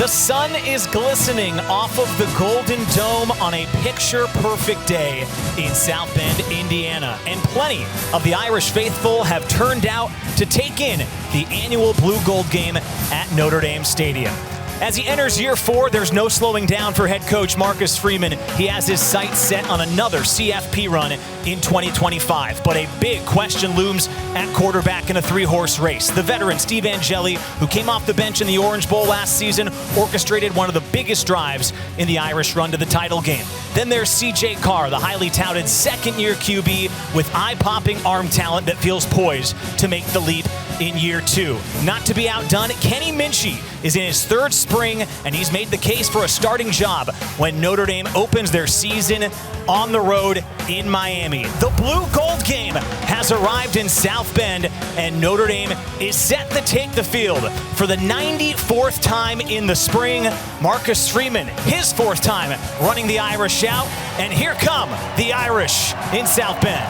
The sun is glistening off of the Golden Dome on a picture-perfect day in South Bend, Indiana. And plenty of the Irish faithful have turned out to take in the annual Blue-Gold game at Notre Dame Stadium. As he enters year 4, there's no slowing down for head coach Marcus Freeman. He has his sights set on another CFP run in 2025. But a big question looms at quarterback in a 3-horse race. The veteran Steve Angeli, who came off the bench in the Orange Bowl last season, orchestrated one of the biggest drives in the Irish run to the title game. Then there's CJ Carr, the highly touted second-year QB with eye-popping arm talent that feels poised to make the leap in year 2. Not to be outdone, Kenny Minchey is in his 3rd spring, and he's made the case for a starting job when Notre Dame opens their season on the road in Miami. The Blue-Gold game has arrived in South Bend, and Notre Dame is set to take the field for the 94th time in the spring. Marcus Freeman, his 4th time running the Irish out, and here come the Irish in South Bend.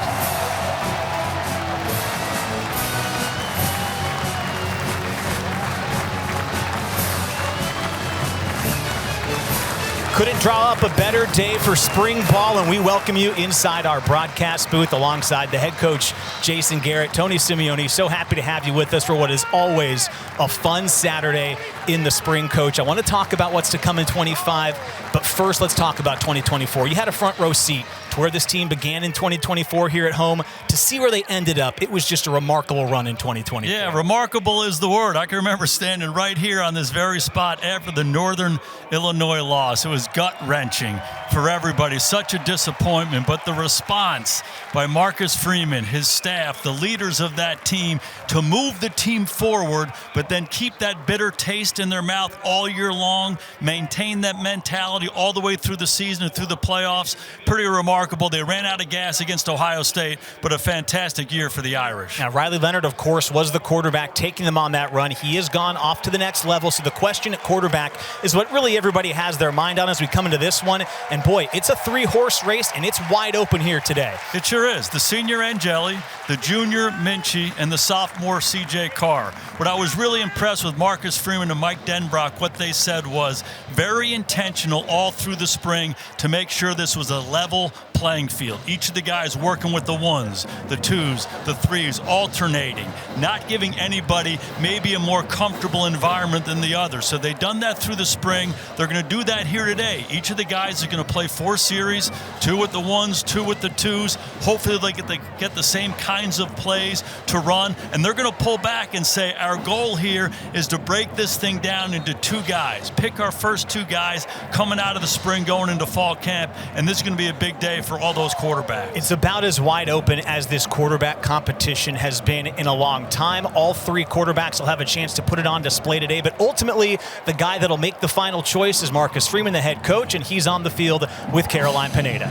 Couldn't draw up a better day for spring ball, and we welcome you inside our broadcast booth alongside the head coach, Jason Garrett, Tony Simeone. So happy to have you with us for what is always a fun Saturday in the spring, Coach. I want to talk about what's to come in 25, but first let's talk about 2024. You had a front row seat to where this team began in 2024 here at home. To see where they ended up, it was just a remarkable run in 2024. Yeah, remarkable is the word. I can remember standing right here on this very spot after the Northern Illinois loss. It was gut-wrenching for everybody. Such a disappointment, but the response by Marcus Freeman, his staff, the leaders of that team to move the team forward, but then keep that bitter taste in their mouth all year long, maintain that mentality all the way through the season and through the playoffs. Pretty remarkable. They ran out of gas against Ohio State, but a fantastic year for the Irish. Now, Riley Leonard, of course, was the quarterback taking them on that run. He has gone off to the next level, so the question at quarterback is what really everybody has their mind on as we come into this one. And boy, it's a 3-horse race, and it's wide open here today. It sure is. The senior Angeli, the junior Minchey, and the sophomore CJ Carr. What I was really impressed with Marcus Freeman and Mike Denbrock, what they said was very intentional all through the spring to make sure this was a level playing field. Each of the guys working with the 1s, the 2s, the 3s, alternating, not giving anybody maybe a more comfortable environment than the other. So they've done that through the spring. They're going to do that here today. Each of the guys are going to play 4 series, 2 with the 1s, 2 with the 2s. Hopefully they get the same kinds of plays to run, and they're going to pull back and say, our goal here is to break this thing down into 2 guys. Pick our first 2 guys coming out of the spring, going into fall camp, and this is going to be a big day for all those quarterbacks. It's about as wide open as this quarterback competition has been in a long time. All 3 quarterbacks will have a chance to put it on display today, but ultimately the guy that'll make the final choice is Marcus Freeman, the head coach, and he's on the field with Caroline Pineda.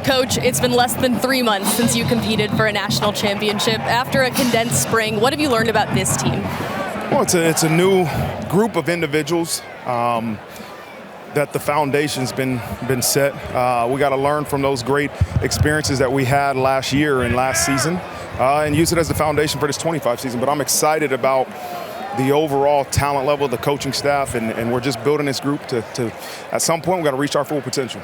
Coach, it's been less than 3 months since you competed for a national championship. After a condensed spring, what have you learned about this team? Well, it's a new group of individuals that the foundation's been set. We got to learn from those great experiences that we had last year and last season and use it as the foundation for this 25 season. But I'm excited about the overall talent level of the coaching staff, and we're just building this group to at some point, we've got to reach our full potential.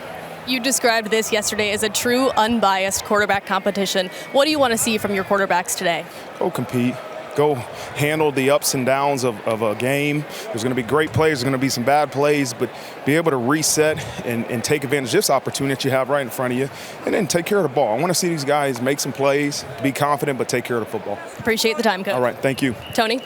You described this yesterday as a true unbiased quarterback competition. What do you want to see from your quarterbacks today? Go compete. Go handle the ups and downs of a game. There's going to be great plays. There's going to be some bad plays, but be able to reset and take advantage of this opportunity that you have right in front of you, and then take care of the ball. I want to see these guys make some plays, be confident, but take care of the football. Appreciate the time, Coach. All right, thank you. Tony?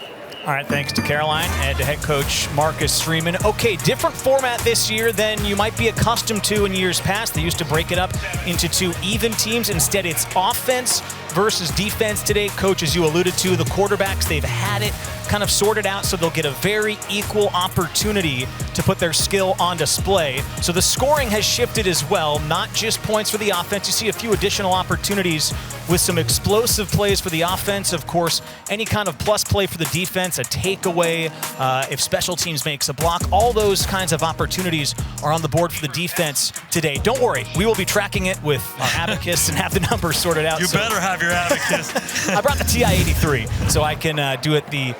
All right, thanks to Caroline and to head coach Marcus Freeman. Okay, different format this year than you might be accustomed to in years past. They used to break it up into 2 even teams. Instead, it's offense versus defense today. Coach, as you alluded to, the quarterbacks, they've had it kind of sorted out, so they'll get a very equal opportunity to put their skill on display. So the scoring has shifted as well, not just points for the offense. You see a few additional opportunities with some explosive plays for the offense. Of course, any kind of plus play for the defense, a takeaway, if special teams makes a block, all those kinds of opportunities are on the board for the defense today. Don't worry, we will be tracking it with our abacus and have the numbers sorted out. You better have your abacus. I brought the TI-83 so I can do it the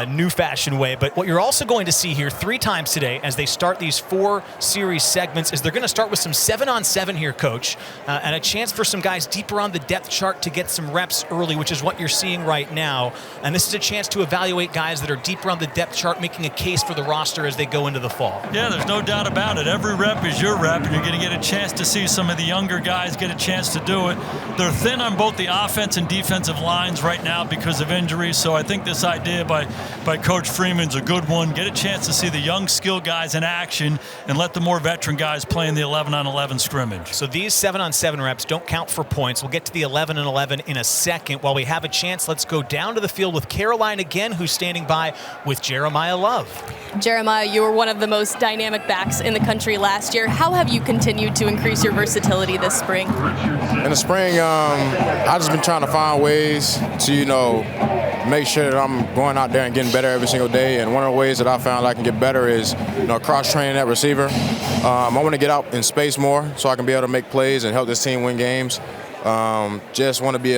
new fashion way. But what you're also going to see here 3 times today as they start these 4 series segments is they're going to start with some 7-on-7 here, Coach, and a chance for some guys deeper on the depth chart to get some reps early, which is what you're seeing right now. And this is a chance to evaluate guys that are deeper on the depth chart, making a case for the roster as they go into the fall. Yeah, there's no doubt about it. Every rep is your rep, and you're going to get a chance to see some of the younger guys get a chance to do it. They're thin on both the offense and defensive lines right now because of injuries, so I think this idea by Coach Freeman's a good one. Get a chance to see the young skill guys in action and let the more veteran guys play in the 11-on-11 scrimmage. So these 7-on-7 reps don't count for points. We'll get to the 11-on-11 in a second. While we have a chance, let's go down to the field with Caroline again, who's standing by with Jeremiah Love. Jeremiah, you were one of the most dynamic backs in the country last year. How have you continued to increase your versatility this spring? In the spring, I've just been trying to find ways to, make sure that I'm going out there and getting better every single day. And one of the ways that I found I can get better is, cross-training that receiver. I want to get out in space more so I can be able to make plays and help this team win games. Just want to be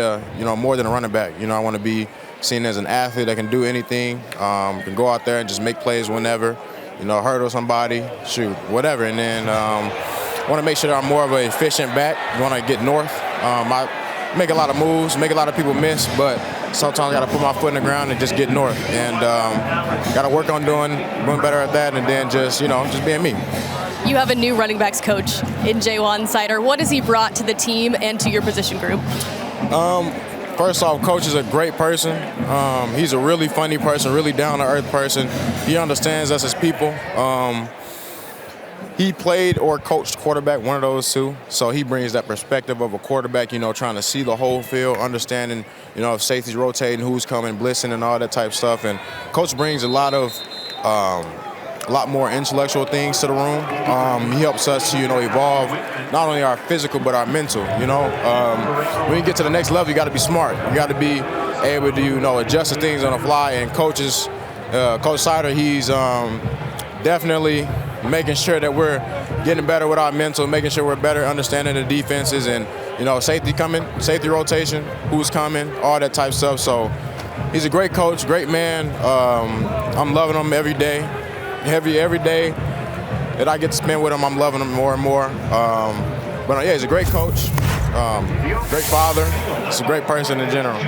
more than a running back. I want to be seen as an athlete that can do anything, can go out there and just make plays whenever, hurdle somebody, shoot, whatever. And then I want to make sure that I'm more of an efficient back. I want to get north. I make a lot of moves, make a lot of people miss, but sometimes I got to put my foot in the ground and just get north. And got to work on doing better at that, and then just being me. You have a new running backs coach in Jaywan Sider. What has he brought to the team and to your position group? First off, Coach is a great person. He's a really funny person, really down-to-earth person. He understands us as people. He played or coached quarterback, one of those two. So he brings that perspective of a quarterback, trying to see the whole field, understanding, if safety's rotating, who's coming, blitzing, and all that type of stuff. And Coach brings a lot more intellectual things to the room. He helps us to, evolve not only our physical but our mental. When you get to the next level, you got to be smart. You got to be able to, adjust the things on the fly. And Coach Sider, he's definitely making sure that we're getting better with our mental, making sure we're better understanding the defenses and, safety coming, safety rotation, who's coming, all that type of stuff. So he's a great coach, great man. I'm loving him every day. Every day that I get to spend with him, I'm loving him more and more. But he's a great coach, great father. He's a great person in general.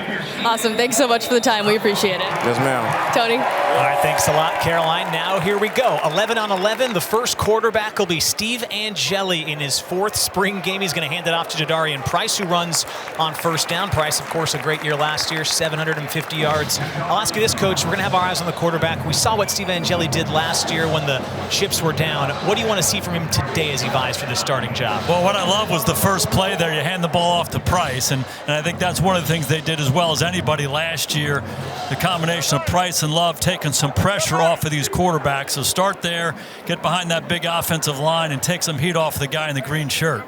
Awesome. Thanks so much for the time. We appreciate it. Yes, ma'am. Tony? All right, thanks a lot, Caroline. Now here we go. 11-on-11. The first quarterback will be Steve Angeli in his 4th spring game. He's going to hand it off to Jadarian Price, who runs on first down. Price, of course, a great year last year, 750 yards. I'll ask you this, Coach. We're going to have our eyes on the quarterback. We saw what Steve Angeli did last year when the chips were down. What do you want to see from him today as he vies for the starting job? Well, what I love was the first play there. You hand the ball off to Price, and I think that's one of the things they did as well as anybody last year. The combination of Price and Love taking some pressure off of these quarterbacks. So start there, get behind that big offensive line, and take some heat off the guy in the green shirt.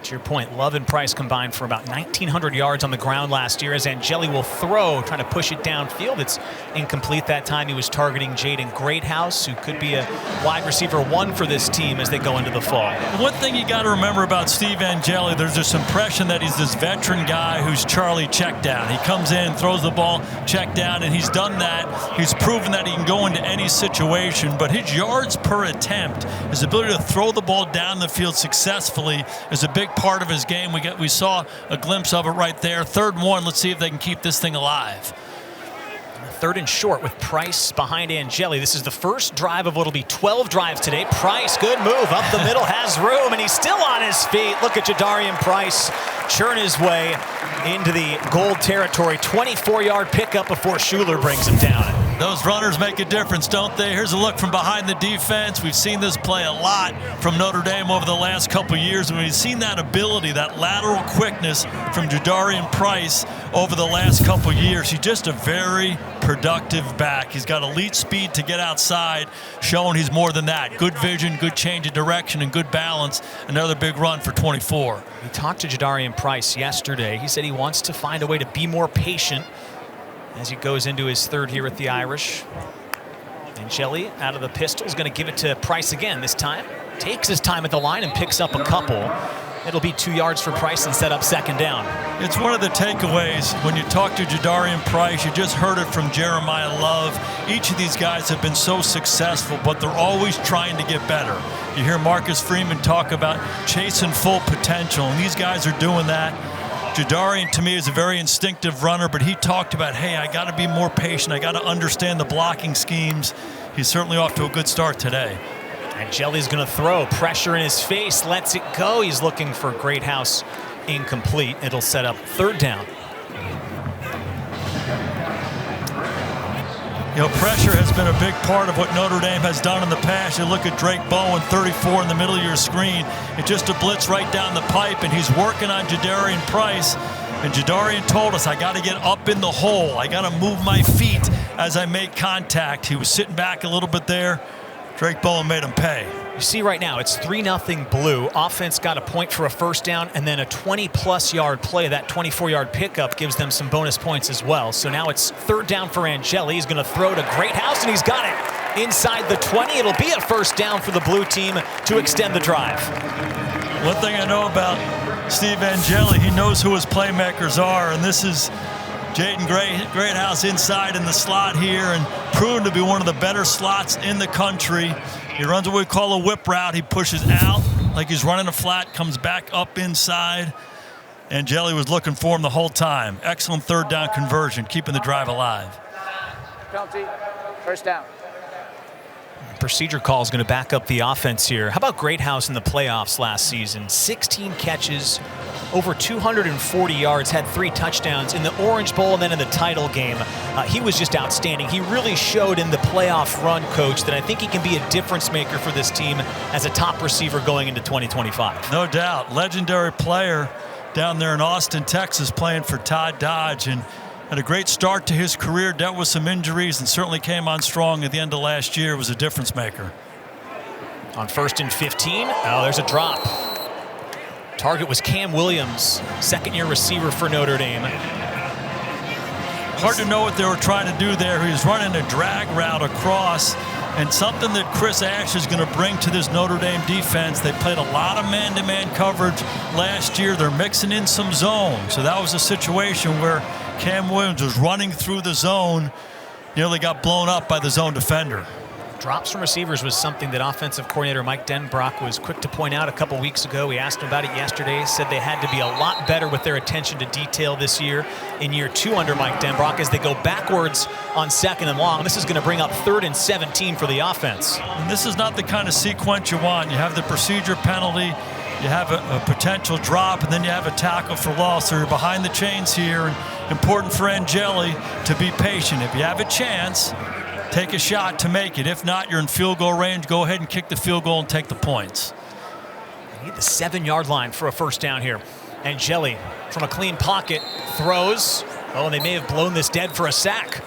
To your point, Love and Price combined for about 1,900 yards on the ground last year as Angeli will throw, trying to push it downfield. It's incomplete that time. He was targeting Jaden Greathouse, who could be a wide receiver 1 for this team as they go into the fall. One thing you got to remember about Steve Angeli, there's this impression that he's this veteran guy who's Charlie check down. He comes in, throws the ball, check down, and he's done that. He's proven that he can go into any situation, but his yards per attempt, his ability to throw the ball down the field successfully is a big part of his game. We saw a glimpse of it right there. 3rd and 1. Let's see if they can keep this thing alive. 3rd and short with Price behind Angeli. This is the first drive of what will be 12 drives today. Price, good move up the middle, has room, and he's still on his feet. Look at Jadarian Price churn his way into the gold territory. 24-yard pickup before Schuler brings him down. Those runners make a difference, don't they? Here's a look from behind the defense. We've seen this play a lot from Notre Dame over the last couple years, and we've seen that ability, that lateral quickness from Jadarian Price over the last couple years. He's just a very productive back. He's got elite speed to get outside, showing he's more than that. Good vision, good change of direction, and good balance. Another big run for 24. We talked to Jadarian Price yesterday. He said he wants to find a way to be more patient as he goes into his 3rd here at the Irish. Angeli out of the pistol is going to give it to Price again this time. Takes his time at the line and picks up a couple. It'll be 2 yards for Price and set up second down. It's one of the takeaways when you talk to Jadarian Price. You just heard it from Jeremiah Love. Each of these guys have been so successful, but they're always trying to get better. You hear Marcus Freeman talk about chasing full potential, and these guys are doing that. Jadarian, to me, is a very instinctive runner, but he talked about, hey, I got to be more patient. I got to understand the blocking schemes. He's certainly off to a good start today. Angeli's going to throw. Pressure in his face. Lets it go. He's looking for Greathouse. Incomplete. It'll set up third down. You know, pressure has been a big part of what Notre Dame has done in the past. You look at Drake Bowen, 34 in the middle of your screen. It's just a blitz right down the pipe, and he's working on Jadarian Price. And Jadarian told us, I got to get up in the hole. I got to move my feet as I make contact. He was sitting back a little bit there. Drake Bowen made him pay. You see right now, it's 3-0 Blue. Offense got a point for a first down, and then a 20-plus yard play. That 24-yard pickup gives them some bonus points as well. So now it's third down for Angeli. He's going to throw to Greathouse, and he's got it inside the 20. It'll be a first down for the Blue team to extend the drive. One thing I know about Steve Angeli, he knows who his playmakers are, and this is Jaden Greathouse inside in the slot here and proven to be one of the better slots in the country. He runs what we call a whip route. He pushes out like he's running a flat, comes back up inside. Angeli was looking for him the whole time. Excellent third down conversion, keeping the drive alive. Penalty, first down. Procedure call is going to back up the offense here. How about Greathouse in the playoffs last season? 16 catches, over 240 yards, had 3 touchdowns in the Orange Bowl and then in the title game. He was just outstanding. He really showed in the playoff run, Coach, that I think he can be a difference maker for this team as a top receiver going into 2025. No doubt. Legendary player down there in Austin, Texas, playing for Todd Dodge, and had a great start to his career, dealt with some injuries, and certainly came on strong at the end of last year. Was a difference maker. On 1st and 15, oh, there's a drop. Target was Cam Williams, second-year receiver for Notre Dame. Hard to know what they were trying to do there. He was running a drag route across, and something that Chris Ash is going to bring to this Notre Dame defense. They played a lot of man-to-man coverage last year. They're mixing in some zone. So that was a situation where Cam Williams was running through the zone, nearly got blown up by the zone defender. Drops from receivers was something that offensive coordinator Mike Denbrock was quick to point out a couple weeks ago. We asked him about it yesterday, said they had to be a lot better with their attention to detail this year in year 2 under Mike Denbrock as they go backwards on 2nd and long. This is going to bring up 3rd and 17 for the offense. And this is not the kind of sequence you want. You have the procedure penalty, you have a potential drop, and then you have a tackle for loss. So you're behind the chains here, and important for Angeli to be patient. If you have a chance, take a shot to make it. If not, you're in field goal range. Go ahead and kick the field goal and take the points. They need the 7-yard line for a first down here. Angeli from a clean pocket throws. Oh, and they may have blown this dead for a sack.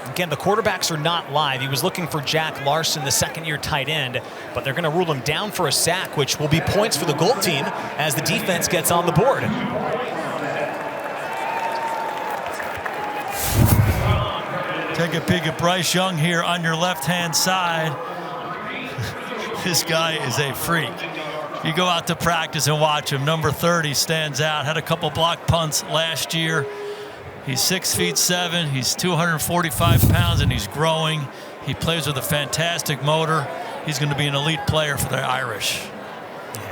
Again, the quarterbacks are not live. He was looking for Jack Larson, the second-year tight end, but they're going to rule him down for a sack, which will be points for the Gold team as the defense gets on the board. Take a peek at Bryce Young here on your left-hand side. This guy is a freak. You go out to practice and watch him. Number 30 stands out. Had a couple block punts last year. He's 6'7". He's 245 pounds, and he's growing. He plays with a fantastic motor. He's going to be an elite player for the Irish.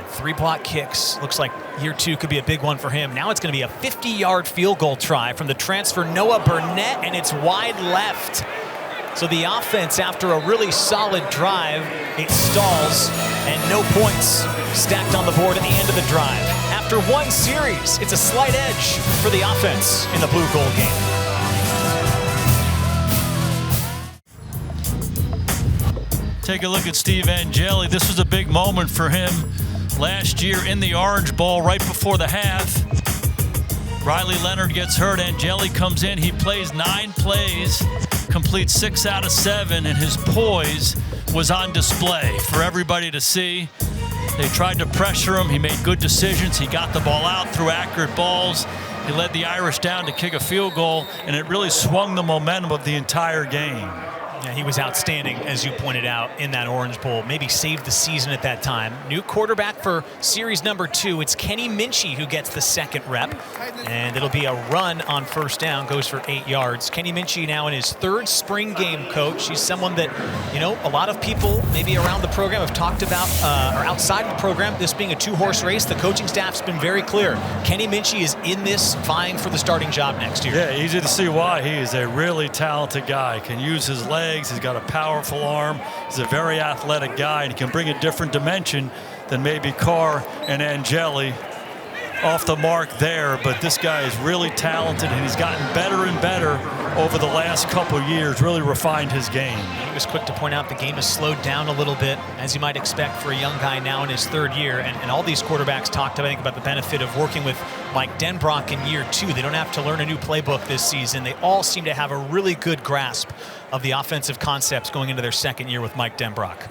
3 block kicks. Looks like year 2 could be a big one for him. Now it's going to be a 50-yard field goal try from the transfer Noah Burnett, and it's wide left. So the offense, after a really solid drive, it stalls, and no points stacked on the board at the end of the drive. After one series, it's a slight edge for the offense in the blue-gold game. Take a look at Steve Angeli. This was a big moment for him last year in the Orange Bowl right before the half. Riley Leonard gets hurt. Angeli comes in. He plays 9 plays, completes 6 out of 7, and his poise was on display for everybody to see. They tried to pressure him. He made good decisions. He got the ball out, threw accurate balls. He led the Irish down to kick a field goal, and it really swung the momentum of the entire game. Yeah, he was outstanding, as you pointed out, in that Orange Bowl. Maybe saved the season at that time. New quarterback for series number 2. It's Kenny Minchey who gets the second rep. And it'll be a run on first down, goes for 8 yards. Kenny Minchey now in his 3rd spring game, coach. He's someone that, you know, a lot of people maybe around the program have talked about, or outside of the program, this being a 2-horse race. The coaching staff's been very clear. Kenny Minchey is in this, vying for the starting job next year. Yeah, easy to see why. He is a really talented guy. Can use his legs. He's got a powerful arm. He's a very athletic guy, and he can bring a different dimension than maybe Carr and Angeli. Off the mark there, but this guy is really talented, and he's gotten better and better over the last couple years, really refined his game. He was quick to point out the game has slowed down a little bit, as you might expect for a young guy now in his 3rd year. And all these quarterbacks talked, I think, about the benefit of working with Mike Denbrock in year 2. They don't have to learn a new playbook this season. They all seem to have a really good grasp of the offensive concepts going into their 2nd year with Mike Denbrock.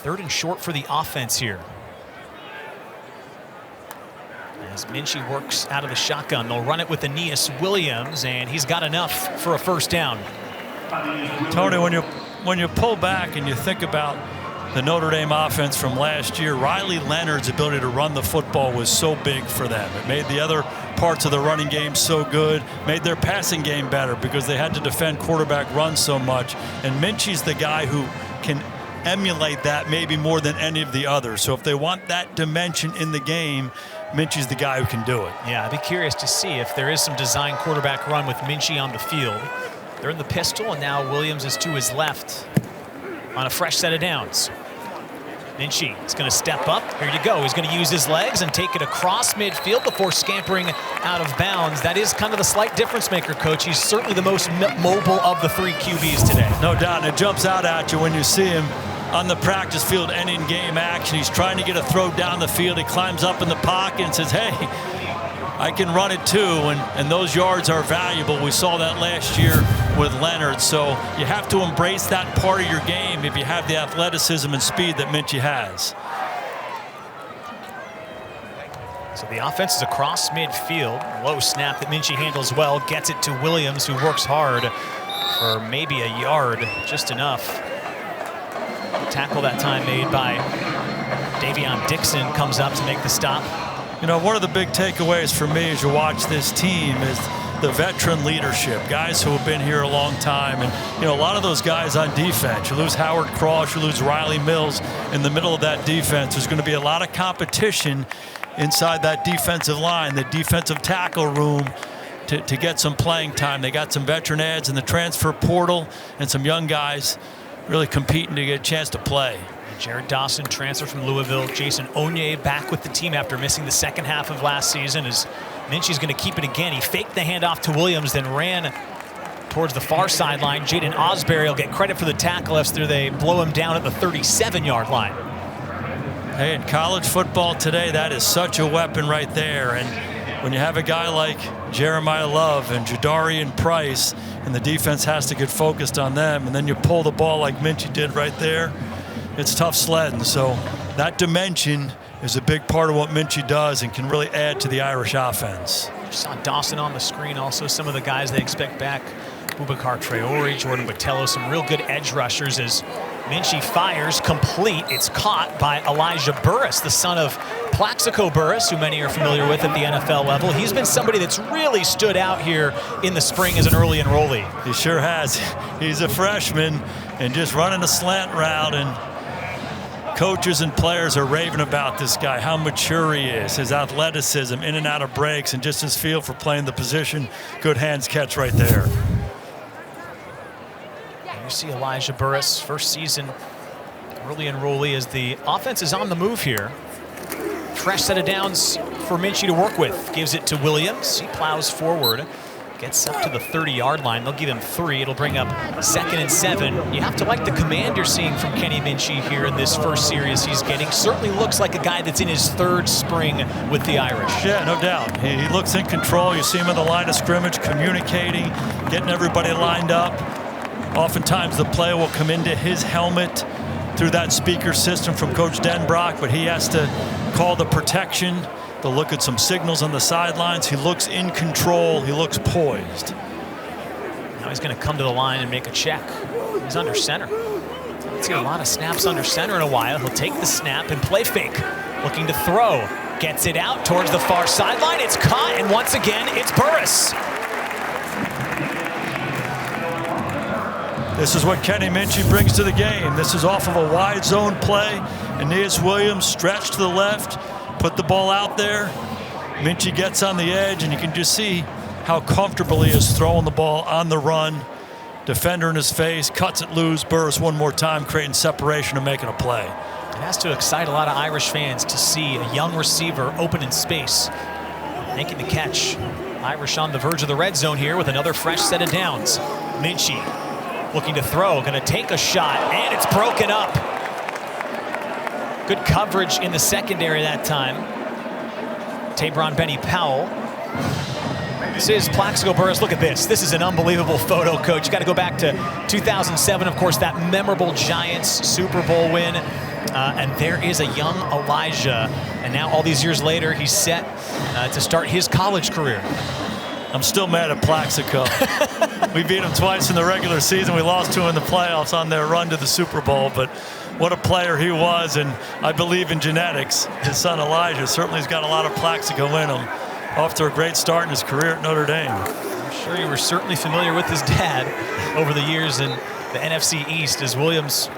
3rd and short for the offense here. As Minchey works out of the shotgun, they'll run it with Aeneas Williams, and he's got enough for a first down. Tony, when you pull back and you think about the Notre Dame offense from last year, Riley Leonard's ability to run the football was so big for them. It made the other parts of the running game so good, made their passing game better because they had to defend quarterback runs so much. And Minchey's the guy who can emulate that maybe more than any of the others. So if they want that dimension in the game, Minchey's the guy who can do it. Yeah, I'd be curious to see if there is some design quarterback run with Minchey on the field. They're in the pistol, and now Williams is to his left on a fresh set of downs. Minchey is going to step up. Here you go. He's going to use his legs and take it across midfield before scampering out of bounds. That is kind of the slight difference maker, Coach. He's certainly the most mobile of the 3 QBs today. No doubt, and it jumps out at you when you see him on the practice field and in game action. He's trying to get a throw down the field. He climbs up in the pocket and says, hey, I can run it too, and those yards are valuable. We saw that last year with Leonard. So you have to embrace that part of your game if you have the athleticism and speed that Minchey has. So the offense is across midfield. Low snap that Minchey handles well, gets it to Williams, who works hard for maybe a yard, just enough. Tackle that time made by Davion Dixon comes up to make the stop. You know, one of the big takeaways for me as you watch this team is the veteran leadership, guys who have been here a long time. And, you know, a lot of those guys on defense, you lose Howard Cross, you lose Riley Mills in the middle of that defense. There's going to be a lot of competition inside that defensive line, the defensive tackle room, to get some playing time. They got some veteran ads in the transfer portal and some young guys really competing to get a chance to play. Jared Dawson transferred from Louisville. Jason Onye back with the team after missing the 2nd half of last season. As Minchey's going to keep it again. He faked the handoff to Williams, then ran towards the far sideline. Jaden Osbury will get credit for the tackle after they blow him down at the 37-yard line. Hey, in college football today, that is such a weapon right there. And when you have a guy like Jeremiah Love and Jadarian Price, and the defense has to get focused on them, and then you pull the ball like Minchey did right there, it's tough sledding. So that dimension is a big part of what Minchey does and can really add to the Irish offense. Just saw Dawson on the screen. Also some of the guys they expect back. Boubacar Traore, Jordan Botello, some real good edge rushers as Minchey fires complete. It's caught by Elijah Burris, the son of Plaxico Burris, who many are familiar with at the NFL level. He's been somebody that's really stood out here in the spring as an early enrollee. He sure has. He's a freshman and just running a slant route, and coaches and players are raving about this guy, how mature he is, his athleticism, in and out of breaks, and just his feel for playing the position. Good hands catch right there. You see Elijah Burris, first season early enrollee, as the offense is on the move here. Fresh set of downs for Minchey to work with. Gives it to Williams. He plows forward. Gets up to the 30-yard line. They'll give him 3. It'll bring up 2nd and 7. You have to like the command you're seeing from Kenny Minchey here in this first series he's getting. Certainly looks like a guy that's in his 3rd spring with the Irish. Yeah, no doubt. He looks in control. You see him in the line of scrimmage, communicating, getting everybody lined up. Oftentimes the play will come into his helmet through that speaker system from Coach Denbrock, but he has to call the protection. They'll look at some signals on the sidelines. He looks in control. He looks poised. Now he's going to come to the line and make a check. He's under center. He's got a lot of snaps under center in a while. He'll take the snap and play fake. Looking to throw. Gets it out towards the far sideline. It's caught, and once again, it's Burris. This is what Kenny Minchey brings to the game. This is off of a wide zone play. Aeneas Williams stretched to the left, put the ball out there. Minchey gets on the edge, and you can just see how comfortable he is throwing the ball on the run. Defender in his face, cuts it loose. Burris one more time, creating separation and making a play. It has to excite a lot of Irish fans to see a young receiver open in space, making the catch. Irish on the verge of the red zone here with another fresh set of downs. Minchey looking to throw, going to take a shot, and it's broken up. Good coverage in the secondary that time. Tabron Benny Powell. This is Plaxico Burris. Look at this. This is an unbelievable photo, Coach. You got to go back to 2007, of course, that memorable Giants Super Bowl win. And there is a young Elijah. And now all these years later, he's set to start his college career. I'm still mad at Plaxico. We beat him twice in the regular season. We lost to him in the playoffs on their run to the Super Bowl. But what a player he was, and I believe in genetics. His son Elijah certainly has got a lot of Plaxico in him. Off to a great start in his career at Notre Dame. I'm sure you were certainly familiar with his dad over the years in the NFC East as Williams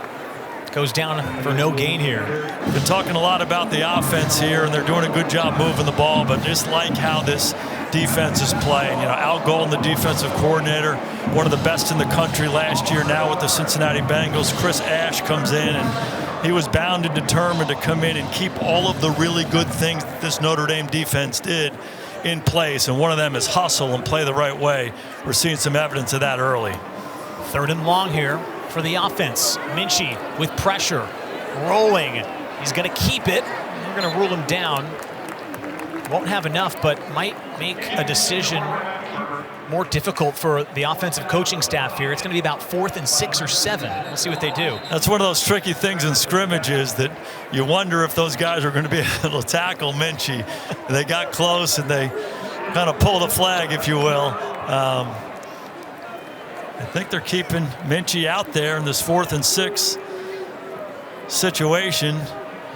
goes down for no gain here. Been talking a lot about the offense here, and they're doing a good job moving the ball, but just like how this defense is playing. You know, Al Golden, the defensive coordinator, one of the best in the country last year, now with the Cincinnati Bengals. Chris Ash comes in, and he was bound and determined to come in and keep all of the really good things that this Notre Dame defense did in place, and one of them is hustle and play the right way. We're seeing some evidence of that early. 3rd and long here for the offense. Minchey with pressure, rolling. He's going to keep it. We're going to rule him down. Won't have enough, but might make a decision more difficult for the offensive coaching staff here. It's going to be about 4th and 6 or 7. We'll see what they do. That's one of those tricky things in scrimmages that you wonder if those guys are going to be able to tackle Minchey. They got close and they kind of pulled a flag, if you will. I think they're keeping Minchey out there in this 4th and 6 situation.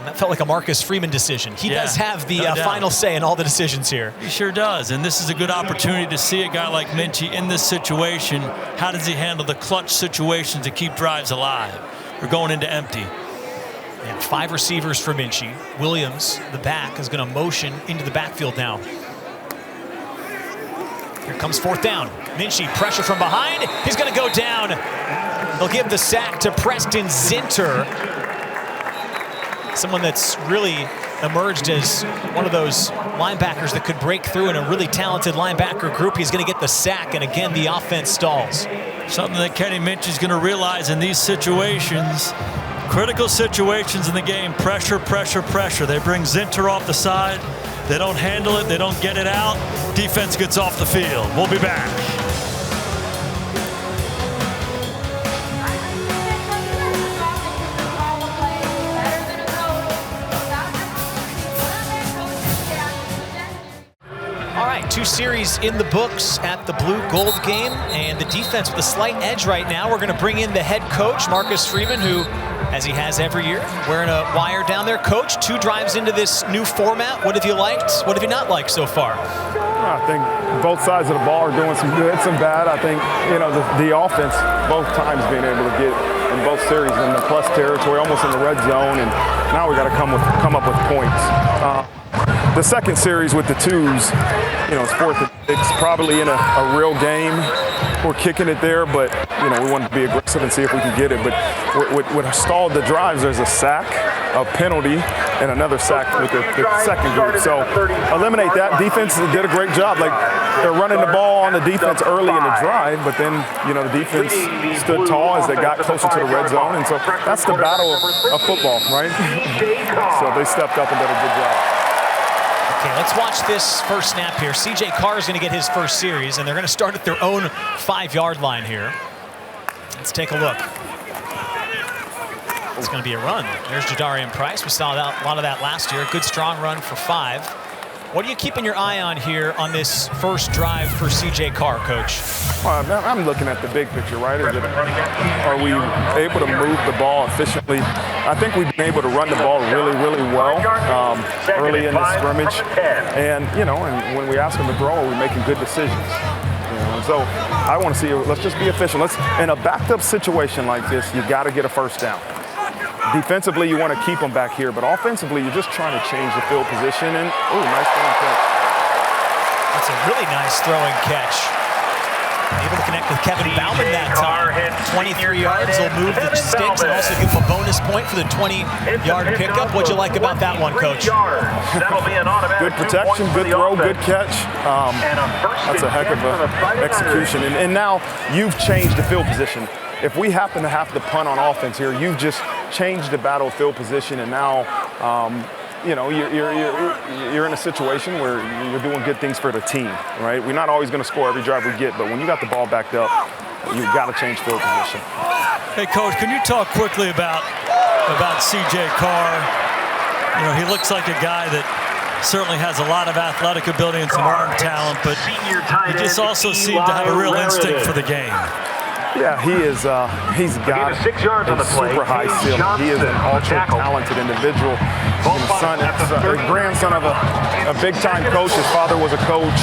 That felt like a Marcus Freeman decision. He does have the final say in all the decisions here. He sure does, and this is a good opportunity to see a guy like Minchey in this situation. How does he handle the clutch situations to keep drives alive? We're going into empty. Yeah, 5 receivers for Minchey. Williams, the back, is going to motion into the backfield now. Here comes 4th down. Minchey, pressure from behind. He's going to go down. They'll give the sack to Preston Zinter. Someone that's really emerged as one of those linebackers that could break through in a really talented linebacker group. He's going to get the sack, and again, the offense stalls. Something that Kenny Minchey's going to realize in these situations, critical situations in the game, pressure, pressure, pressure. They bring Zinter off the side. They don't handle it. They don't get it out. Defense gets off the field. We'll be back. All right, 2 series in the books at the blue-gold game, and the defense with a slight edge right now. We're going to bring in the head coach, Marcus Freeman, who, as he has every year, wearing a wire down there. Coach, 2 drives into this new format. What have you liked? What have you not liked so far? I think both sides of the ball are doing some good, some bad. I think, you know, the offense, both times being able to get in both series in the plus territory, almost in the red zone, and now we got to come up with points. The second series with the 2s, you know, it's 4th and 6, probably in a real game. We're kicking it there, but, you know, we want to be aggressive and see if we can get it. But what stalled the drives, there's a sack, a penalty, and another sack with the second group. So eliminate that. Defense did a great job. Like, they're running the ball on the defense early in the drive, but then, you know, the defense stood tall as they got closer to the red zone. And so that's the battle of football, right? So they stepped up and did a good job. Okay, let's watch this first snap here. CJ Carr is going to get his first series, and they're going to start at their own 5-yard line here. Let's take a look. It's going to be a run. There's Jadarian Price. We saw a lot of that last year. Good strong run for 5. What are you keeping your eye on here on this first drive for C.J. Carr, Coach? Well, I'm looking at the big picture, right? Are we able to move the ball efficiently? I think we've been able to run the ball really, really well early in the scrimmage. And, and when we ask them to throw, are we making good decisions? And so I want to see, let's just be efficient. In a backed up situation like this, you got to get a first down. Defensively, you want to keep them back here, but offensively, you're just trying to change the field position. And, nice throwing catch. That's a really nice throwing catch. Able to connect with Kevin Bauman that time. 23 yards will move the sticks and also give him a bonus point for the 20-yard pickup. What'd you like about that one, Coach? Good protection, good throw, good catch. That's a heck of an execution. And now you've changed the field position. If we happen to have to punt on offense here, you've just changed the battlefield position, and now you're in a situation where you're doing good things for the team, right? We're not always going to score every drive we get, but when you got the ball backed up, you've got to change field position. Hey, Coach, can you talk quickly about C.J. Carr? He looks like a guy that certainly has a lot of athletic ability and some arm talent, but he just also seemed to have a real instinct for the game. Yeah, he's got a super high ceiling. He is an ultra-talented individual. Grandson of a big-time coach. His father was a coach,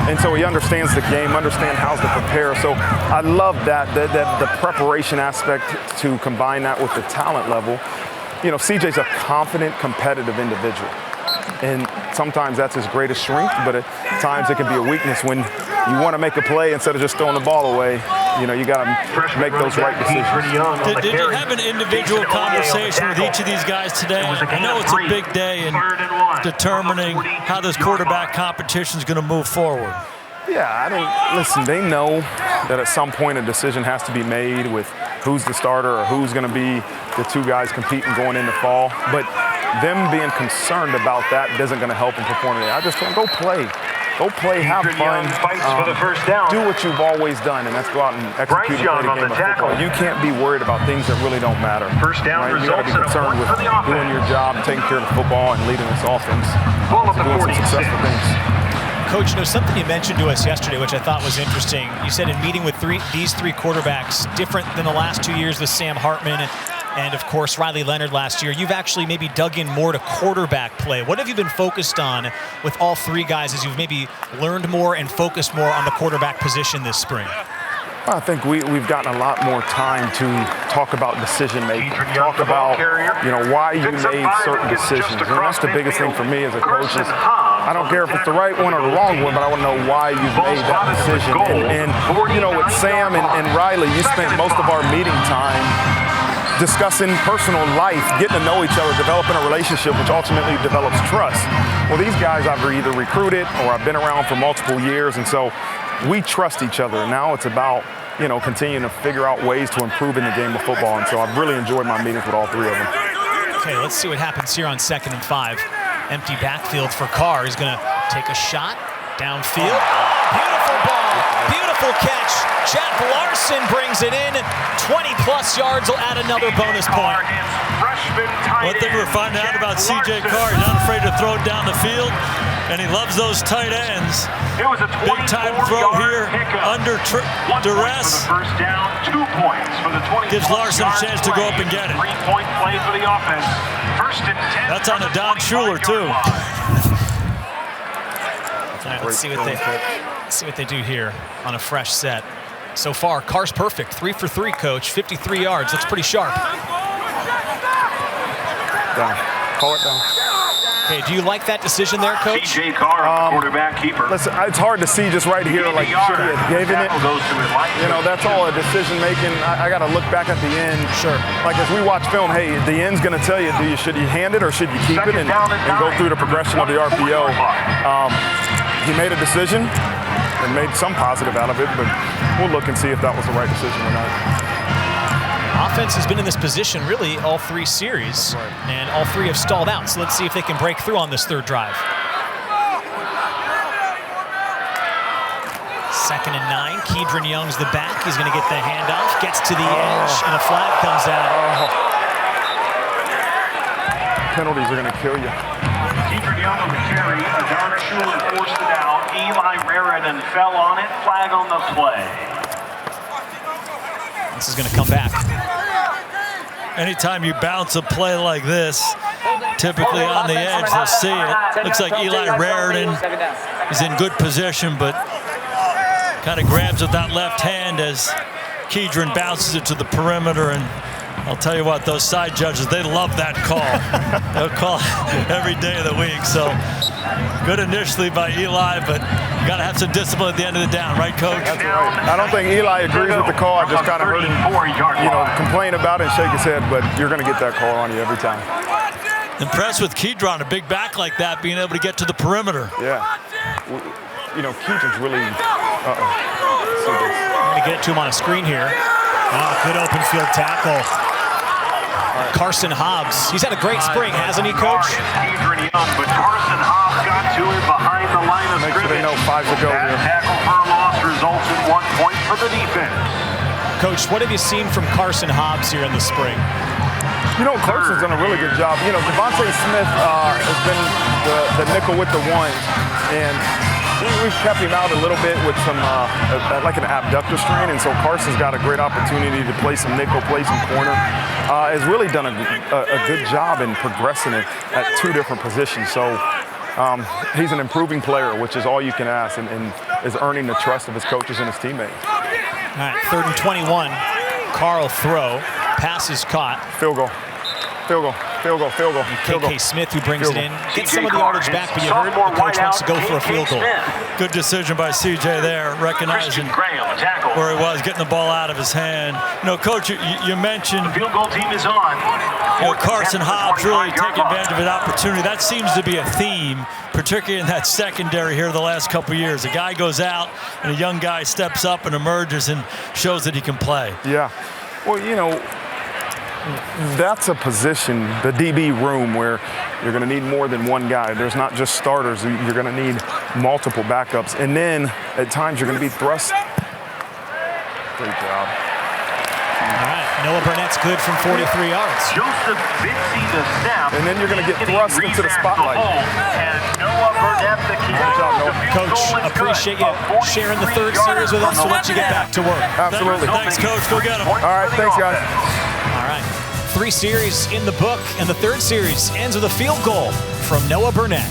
and so he understands the game, understands how to prepare. So I love that the preparation aspect to combine that with the talent level. CJ's a confident, competitive individual. And sometimes that's his greatest strength, but at times it can be a weakness when you want to make a play instead of just throwing the ball away. You got to make those right decisions. Did you have an individual conversation with each of these guys today? I know it's a big day in determining how this quarterback competition is going to move forward. Yeah, listen, they know that at some point a decision has to be made with who's the starter or who's going to be the two guys competing going into fall. But them being concerned about that isn't going to help them perform today. I just told them, go play. Go play, have fun, do what you've always done, and that's go out and execute and play the game of football. You can't be worried about things that really don't matter. First down, right? You got to be concerned with doing your job, taking care of the football, and leading this offense to doing some successful things. Coach, something you mentioned to us yesterday, which I thought was interesting. You said in meeting with these three quarterbacks, different than the last 2 years with Sam Hartman and of course, Riley Leonard last year, you've actually maybe dug in more to quarterback play. What have you been focused on with all three guys as you've maybe learned more and focused more on the quarterback position this spring? I think we've gotten a lot more time to talk about decision making, talk about why you made certain decisions. And that's the biggest thing for me as a coach is I don't care if it's the right one or the wrong one, but I want to know why you've made that decision. And with Sam and Riley, you spent most of our meeting time discussing personal life, getting to know each other, developing a relationship, which ultimately develops trust. Well, these guys I've either recruited or I've been around for multiple years, and so we trust each other. Now it's about, continuing to figure out ways to improve in the game of football, and so I've really enjoyed my meetings with all three of them. Okay, let's see what happens here on 2nd and 5. Empty backfield for Carr. He's going to take a shot downfield. Beautiful ball, beautiful catch. Jack Larson brings it in. 20-plus yards will add another bonus point. One thing we're finding out about C.J. Carr, he's not afraid to throw it down the field, and he loves those tight ends. Big time throw here under duress. Gives Larson a chance to go up and get it. That's on a Don Schuler, too. All right, let's see what they do here on a fresh set. So far, Carr's perfect. 3 for 3, Coach. 53 yards. Looks pretty sharp. Down. Call it down. Okay, do you like that decision there, Coach? C.J. Carr, quarterback keeper. Listen, it's hard to see just right here, should he have given it? That's all a decision making. I got to look back at the end. Sure. As we watch film, hey, the end's going to tell you, should you hand it or should you keep it and go through the progression of the RPO. He made a decision and made some positive out of it, but we'll look and see if that was the right decision or not. Offense has been in this position really all 3 series, and all 3 have stalled out. So let's see if they can break through on this 3rd drive. 2nd and 9. Kedron Young's the back. He's going to get the handoff, gets to the edge, and a flag comes out. Penalties are going to kill you. Young of the carry. Adar Schuler forced it out. Eli Raridan fell on it. Flag on the play. This is going to come back. Anytime you bounce a play like this, typically on the edge, they'll see it. Looks like Eli Raridan is in good position, but kind of grabs with that left hand as Kedron bounces it to the perimeter. And I'll tell you what, those side judges, they love that call. They'll call it every day of the week. So good initially by Eli, but you got to have some discipline at the end of the down, right, Coach? That's right. I don't think Eli agrees with the call. I just kind of heard him, complain about it and shake his head, but you're going to get that call on you every time. Impressed with Kedron, a big back like that, being able to get to the perimeter. Yeah. Kedron's really, I'm going to get it to him on a screen here. Good open field tackle. Carson Hobbs. He's had a great spring, hasn't he, Coach? Kedron Young, but Carson Hobbs got to it behind the line of make sure scrimmage. they know 5 to go That here. tackle for a loss results in 1 point for the defense. Coach, what have you seen from Carson Hobbs here in the spring? Carson's done a really good job. Devontae Smith has been the nickel with the one, and we've kept him out a little bit with some like an abductor strain, and so Carson's got a great opportunity to play some nickel, play some corner. Has really done a good job in progressing it at 2 different positions. So he's an improving player, which is all you can ask, and is earning the trust of his coaches and his teammates. All right, 3rd and 21. Carr throw. Pass is caught. Field goal. Field goal. Field goal. Field goal. Field goal. KK Smith who brings Field it in. goal. Gets some of the yardage back, but you heard the coach wants to go for a field goal. Good decision by CJ there, recognizing where he was, getting the ball out of his hand. Coach, you mentioned The field goal team is on. Carson Hobbs really taking advantage of an opportunity. That seems to be a theme, particularly in that secondary here the last couple of years. A guy goes out, and a young guy steps up and emerges and shows that he can play. Yeah. Well, that's a position, the DB room, where you're going to need more than one guy. There's not just starters. You're going to need multiple backups. And then, at times, you're going to be thrust. Great job. All right, Noah Burnett's good from 43 yards. Joseph Bitsy the snap. And then you're going to get thrust into the spotlight. And Noah Burnett the kick. Good job, Noah. Coach, appreciate you sharing the 3rd series with us. We'll let you get back to work. Absolutely. Thanks, Coach. Go get him. All right, thanks, guys. All right, 3 series in the book, and the 3rd series ends with a field goal from Noah Burnett.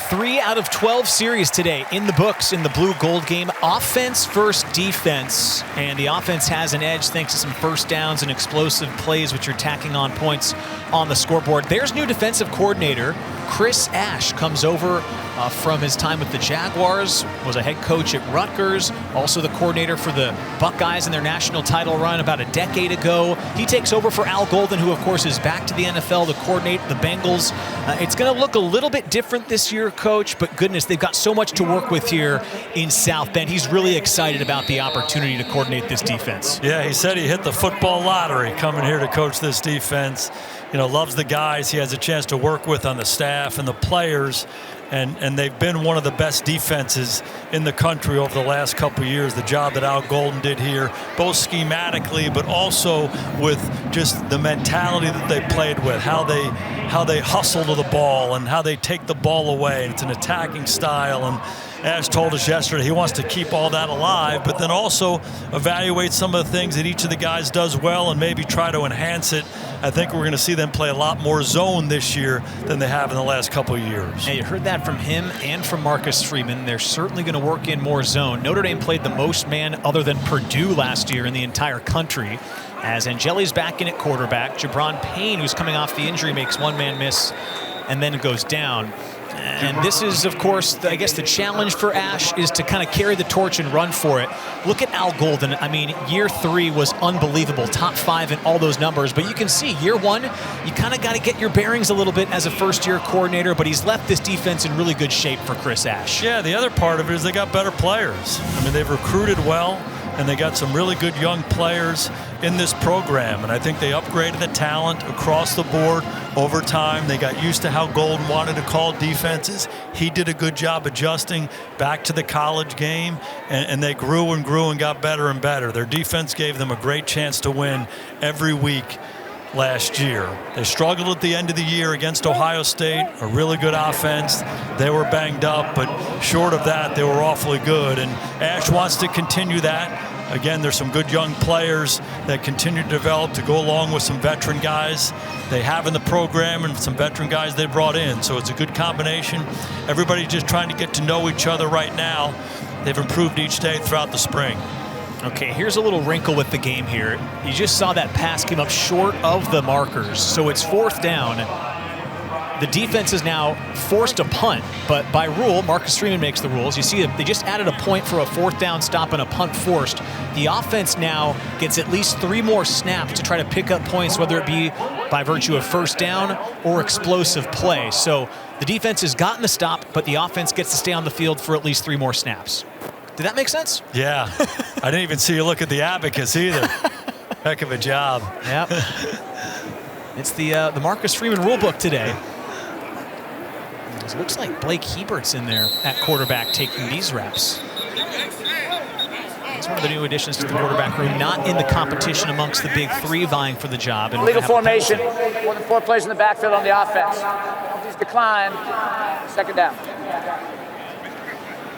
3 out of 12 series today in the books in the blue-gold game. Offense versus defense, and the offense has an edge thanks to some first downs and explosive plays, which are tacking on points on the scoreboard. There's new defensive coordinator. Chris Ash comes over from his time with the Jaguars, was a head coach at Rutgers, also the coordinator for the Buckeyes in their national title run about a decade ago. He takes over for Al Golden, who of course is back to the NFL to coordinate the Bengals. It's going to look a little bit different this year, Coach, but goodness, they've got so much to work with here in South Bend. He's really excited about the opportunity to coordinate this defense. Yeah, he said he hit the football lottery coming here to coach this defense. Loves the guys he has a chance to work with on the staff and the players. And they've been one of the best defenses in the country over the last couple of years. The job that Al Golden did here, both schematically, but also with just the mentality that they played with, how they hustle to the ball and how they take the ball away. It's an attacking style. And Ash told us yesterday he wants to keep all that alive, but then also evaluate some of the things that each of the guys does well and maybe try to enhance it. I think we're going to see them play a lot more zone this year than they have in the last couple of years. Hey, you heard that from him and from Marcus Freeman. They're certainly going to work in more zone. Notre Dame played the most man other than Purdue last year in the entire country. As Angeli's back in at quarterback, Jabron Payne, who's coming off the injury, makes one man miss and then goes down. And this is, of course, I guess the challenge for Ash is to kind of carry the torch and run for it. Look at Al Golden. I mean, year 3 was unbelievable, top 5 in all those numbers. But you can see, year 1, you kind of got to get your bearings a little bit as a first-year coordinator. But he's left this defense in really good shape for Chris Ash. Yeah, the other part of it is they got better players. I mean, they've recruited well, and they got some really good young players in this program. And I think they upgraded the talent across the board over time. They got used to how Golden wanted to call defenses. He did a good job adjusting back to the college game, and they grew and grew and got better and better. Their defense gave them a great chance to win every week. last year. They struggled at the end of the year against Ohio State, a really good offense. They were banged up, but short of that, they were awfully good. And Ash wants to continue that. Again, there's some good young players that continue to develop to go along with some veteran guys they have in the program and some veteran guys they brought in. So it's a good combination. Everybody's just trying to get to know each other right now. They've improved each day throughout the spring. Okay, here's a little wrinkle with the game here. You just saw that pass came up short of the markers, so it's 4th down. The defense is now forced to punt, but by rule, Marcus Freeman makes the rules. You see they just added a point for a 4th down stop and a punt forced. The offense now gets at least 3 more snaps to try to pick up points, whether it be by virtue of 1st down or explosive play. So the defense has gotten the stop, but the offense gets to stay on the field for at least 3 more snaps. Did that make sense? Yeah. I didn't even see you look at the abacus either. Heck of a job. Yep. It's the Marcus Freeman rulebook today. It looks like Blake Hebert's in there at quarterback taking these reps. He's one of the new additions to the quarterback room, not in the competition amongst the big 3 vying for the job. And legal formation, more than 4 plays in the backfield on the offense. Please decline. 2nd down.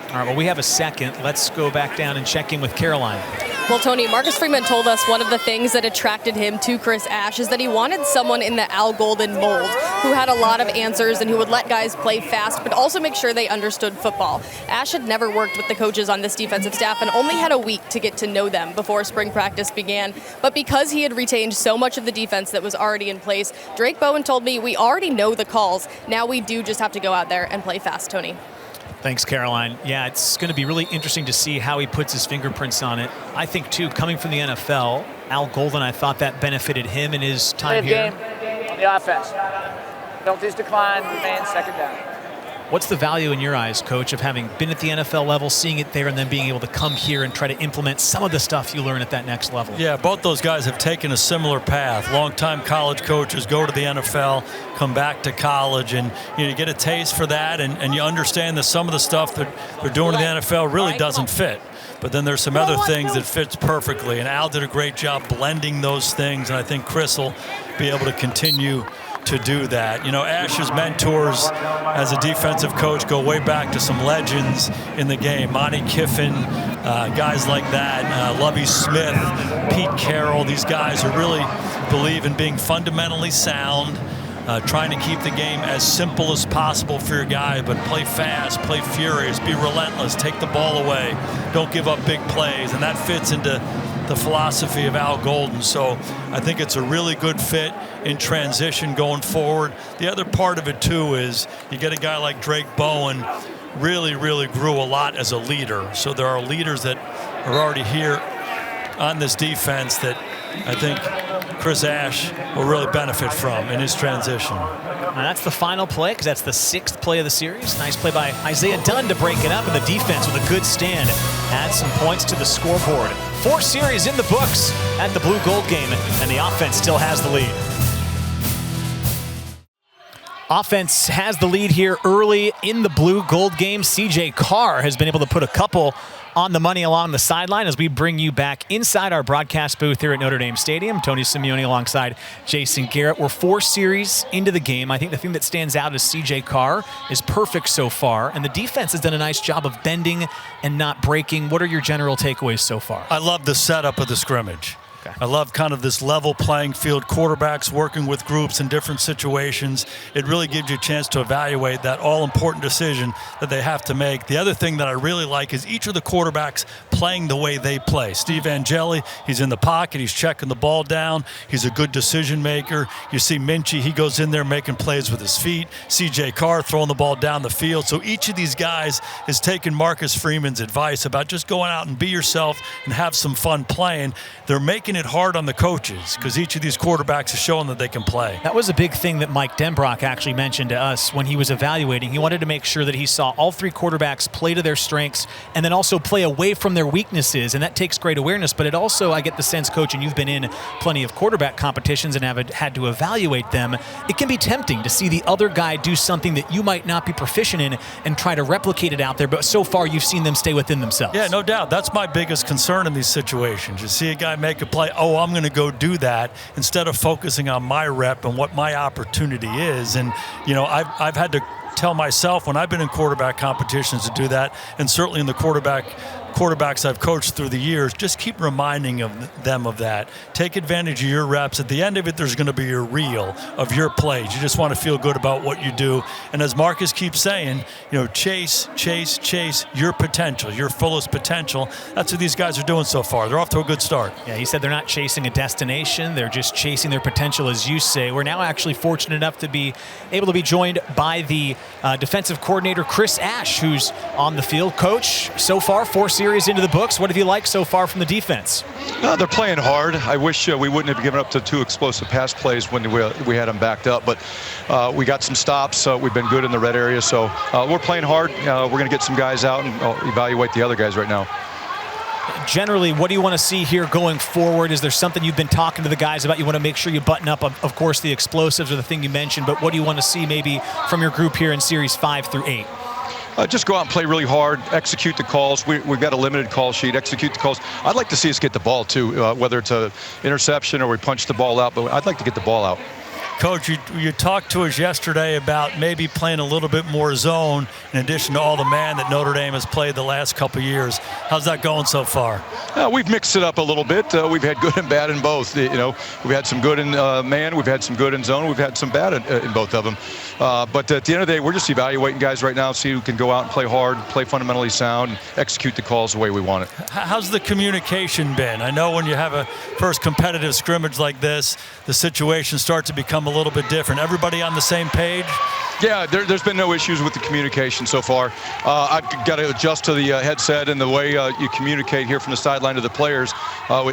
All right, well, we have a second. Let's go back down and check in with Caroline. Well, Tony, Marcus Freeman told us one of the things that attracted him to Chris Ash is that he wanted someone in the Al Golden mold who had a lot of answers and who would let guys play fast, but also make sure they understood football. Ash had never worked with the coaches on this defensive staff and only had a week to get to know them before spring practice began. But because he had retained so much of the defense that was already in place, Drake Bowen told me, we already know the calls. Now we do just have to go out there and play fast, Tony. Thanks, Caroline. Yeah, it's going to be really interesting to see how he puts his fingerprints on it. I think, too, coming from the NFL, Al Golden, I thought that benefited him in his time here. Game on the offense. Penalties decline, remain 2nd down. What's the value in your eyes, Coach, of having been at the NFL level, seeing it there, and then being able to come here and try to implement some of the stuff you learn at that next level? Yeah, both those guys have taken a similar path. Long-time college coaches go to the NFL, come back to college, and you get a taste for that, and you understand that some of the stuff that they're doing in the NFL really doesn't fit. But then there's some other things that fits perfectly, and Al did a great job blending those things, and I think Chris will be able to continue to do that. Ash's mentors as a defensive coach go way back to some legends in the game. Monty Kiffin, guys like that, Lovie Smith, Pete Carroll. These guys who really believe in being fundamentally sound, trying to keep the game as simple as possible for your guy, but play fast, play furious, be relentless, take the ball away, don't give up big plays, and that fits into the philosophy of Al Golden. So I think it's a really good fit in transition going forward. The other part of it, too, is you get a guy like Drake Bowen, really grew a lot as a leader. So there are leaders that are already here on this defense that I think Chris Ash will really benefit from in his transition. Now that's the final play, because that's the 6th play of the series. Nice play by Isaiah Dunn to break it up, and the defense with a good stand adds some points to the scoreboard. 4 series in the books at the Blue Gold game, and the offense still has the lead. Offense has the lead here early in the Blue Gold game. CJ Carr has been able to put a couple on the money along the sideline as we bring you back inside our broadcast booth here at Notre Dame Stadium. Tony Simeone alongside Jason Garrett. We're 4 series into the game. I think the thing that stands out is CJ Carr is perfect so far, and the defense has done a nice job of bending and not breaking. What are your general takeaways so far? I love the setup of the scrimmage. I love kind of this level playing field, quarterbacks working with groups in different situations. It really gives you a chance to evaluate that all-important decision that they have to make. The other thing that I really like is each of the quarterbacks playing the way they play. Steve Angeli, he's in the pocket, he's checking the ball down, he's a good decision maker. You see Minchey, he goes in there making plays with his feet. CJ Carr throwing the ball down the field. So each of these guys is taking Marcus Freeman's advice about just going out and be yourself and have some fun playing. They're making it hard on the coaches because each of these quarterbacks is showing that they can play. That was a big thing that Mike Denbrock actually mentioned to us when he was evaluating. He wanted to make sure that he saw all 3 quarterbacks play to their strengths and then also play away from their weaknesses, and that takes great awareness. But it also, I get the sense, Coach, and you've been in plenty of quarterback competitions and have had to evaluate them, it can be tempting to see the other guy do something that you might not be proficient in and try to replicate it out there, but so far you've seen them stay within themselves. Yeah, no doubt. That's my biggest concern in these situations. You see a guy make a play like, oh, I'm going to go do that, instead of focusing on my rep and what my opportunity is. And, I've had to tell myself when I've been in quarterback competitions to do that, and certainly in the quarterbacks I've coached through the years, just keep reminding them of that. Take advantage of your reps. At the end of it, there's going to be a reel of your plays. You just want to feel good about what you do. And as Marcus keeps saying, chase your potential, your fullest potential. That's what these guys are doing so far. They're off to a good start. Yeah, he said they're not chasing a destination. They're just chasing their potential, as you say. We're now actually fortunate enough to be able to be joined by the defensive coordinator, Chris Ash, who's on the field. Coach, so far, 4 series into the books. What have you liked so far from the defense? They're playing hard. I wish we wouldn't have given up to 2 explosive pass plays when we had them backed up, but we got some stops. We've been good in the red area, so we're playing hard. We're going to get some guys out and evaluate the other guys right now. Generally, what do you want to see here going forward? Is there something you've been talking to the guys about? You want to make sure you button up, of course, the explosives are the thing you mentioned, but what do you want to see maybe from your group here in Series 5 through 8? Just go out and play really hard, execute the calls. We've got a limited call sheet, execute the calls. I'd like to see us get the ball, too, whether it's an interception or we punch the ball out, but I'd like to get the ball out. Coach, you talked to us yesterday about maybe playing a little bit more zone in addition to all the man that Notre Dame has played the last couple of years. How's that going so far? We've mixed it up a little bit. We've had good and bad in both. We've had some good in man, we've had some good in zone, we've had some bad in both of them. But at the end of the day, we're just evaluating guys right now, see who can go out and play hard, play fundamentally sound, and execute the calls the way we want it. How's the communication been? I know when you have a first competitive scrimmage like this, the situations start to become a little bit different. Everybody on the same page? Yeah, there's been no issues with the communication so far. I've got to adjust to the headset and the way you communicate here from the sideline to the players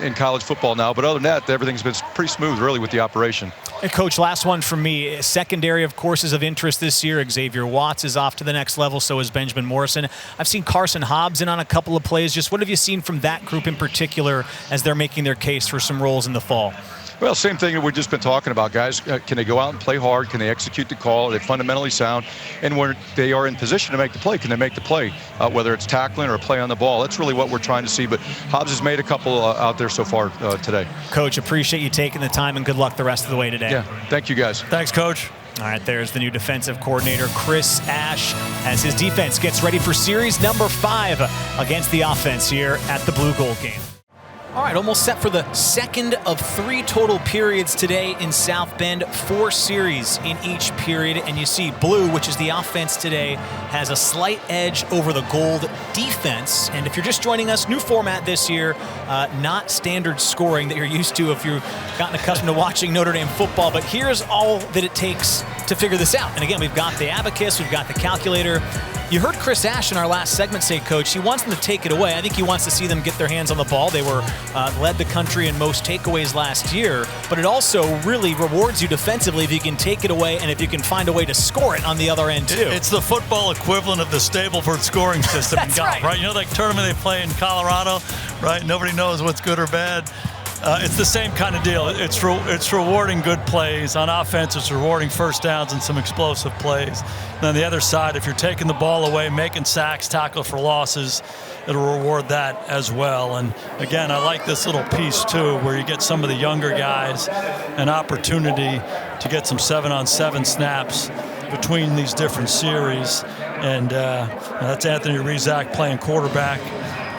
in college football now. But other than that, everything's been pretty smooth, really, with the operation. And Coach, last one from me. Secondary, of course, is of interest this year. Xavier Watts is off to the next level, so is Benjamin Morrison. I've seen Carson Hobbs in on a couple of plays. Just what have you seen from that group in particular as they're making their case for some roles in the fall? Well, same thing that we've just been talking about, guys. Can they go out and play hard? Can they execute the call? Are they fundamentally sound? And when they are in position to make the play, can they make the play? Whether it's tackling or a play on the ball. That's really what we're trying to see. But Hobbs has made a couple out there so far today. Coach, appreciate you taking the time, and good luck the rest of the way today. Yeah, thank you, guys. Thanks, Coach. All right, there's the new defensive coordinator, Chris Ash, as his defense gets ready for series number 5 against the offense here at the Blue Gold game. All right, almost set for the second of 3 total periods today in South Bend. 4 series in each period, and you see Blue, which is the offense today, has a slight edge over the Gold defense. And if you're just joining us, new format this year, not standard scoring that you're used to if you've gotten accustomed to watching Notre Dame football. But here's all that it takes to figure this out. And again, we've got the abacus, we've got the calculator. You heard Chris Ash in our last segment say, Coach, he wants them to take it away. I think he wants to see them get their hands on the ball. They were led the country in most takeaways last year, but it also really rewards you defensively if you can take it away and if you can find a way to score it on the other end, too. It's the football equivalent of the Stableford scoring system in golf, right? You know that tournament they play in Colorado, right? Nobody knows what's good or bad. It's the same kind of deal. It's rewarding good plays. On offense, it's rewarding first downs and some explosive plays. And on the other side, if you're taking the ball away, making sacks, tackle for losses, it'll reward that as well. And again, I like this little piece too, where you get some of the younger guys an opportunity to get some 7-on-7 snaps between these different series. And that's Anthony Rizak playing quarterback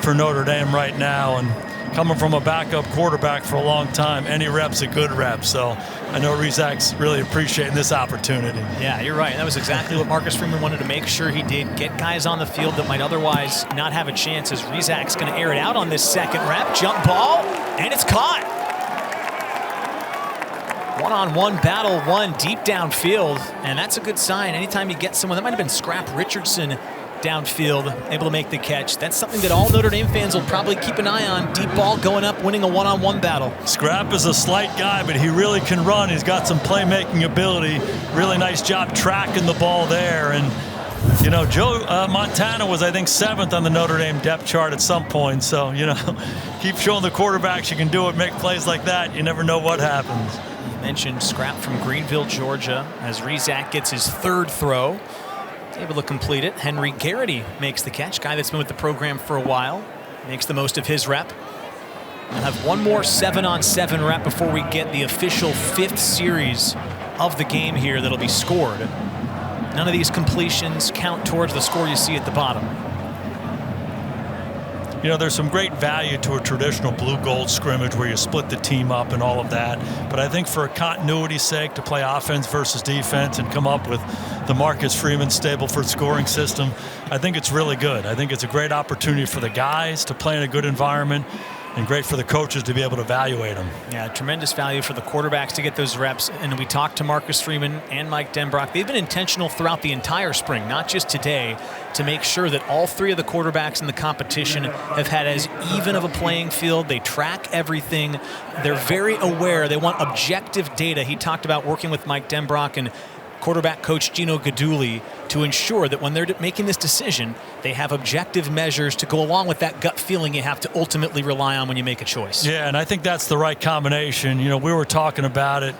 for Notre Dame right now. And coming from a backup quarterback for a long time, any rep's a good rep. So I know Rizak's really appreciating this opportunity. Yeah, you're right. That was exactly what Marcus Freeman wanted to make sure he did. Get guys on the field that might otherwise not have a chance, as Rizak's going to air it out on this second rep. Jump ball, and it's caught. One-on-one battle won deep downfield, and that's a good sign. Anytime you get someone, that might have been Scrap Richardson downfield, able to make the catch. That's something that all Notre Dame fans will probably keep an eye on. Deep ball going up, winning a one-on-one battle. Scrap is a slight guy, but he really can run. He's got some playmaking ability. Really nice job tracking the ball there. And, you know, Joe Montana was, I think, 7th on the Notre Dame depth chart at some point. So, you know, keep showing the quarterbacks you can do it, make plays like that. You never know what happens. You mentioned Scrap from Greenville, Georgia, as Rizak gets his 3rd throw. Able to complete it. Henry Garrett makes the catch. Guy that's been with the program for a while. Makes the most of his rep. We'll have one more 7-on-7 rep before we get the official 5th series of the game here that'll be scored. None of these completions count towards the score you see at the bottom. You know, there's some great value to a traditional blue-gold scrimmage where you split the team up and all of that. But I think for a continuity's sake, to play offense versus defense and come up with the Marcus Freeman Stableford scoring system, I think it's really good. I think it's a great opportunity for the guys to play in a good environment and great for the coaches to be able to evaluate them. Yeah, tremendous value for the quarterbacks to get those reps. And we talked to Marcus Freeman and Mike Denbrock. They've been intentional throughout the entire spring, not just today, to make sure that all 3 of the quarterbacks in the competition have had as even of a playing field. They track everything. They're very aware. They want objective data. He talked about working with Mike Denbrock and quarterback coach Gino Gaduli to ensure that when they're making this decision, they have objective measures to go along with that gut feeling you have to ultimately rely on when you make a choice. Yeah, and I think that's the right combination. You know, we were talking about it.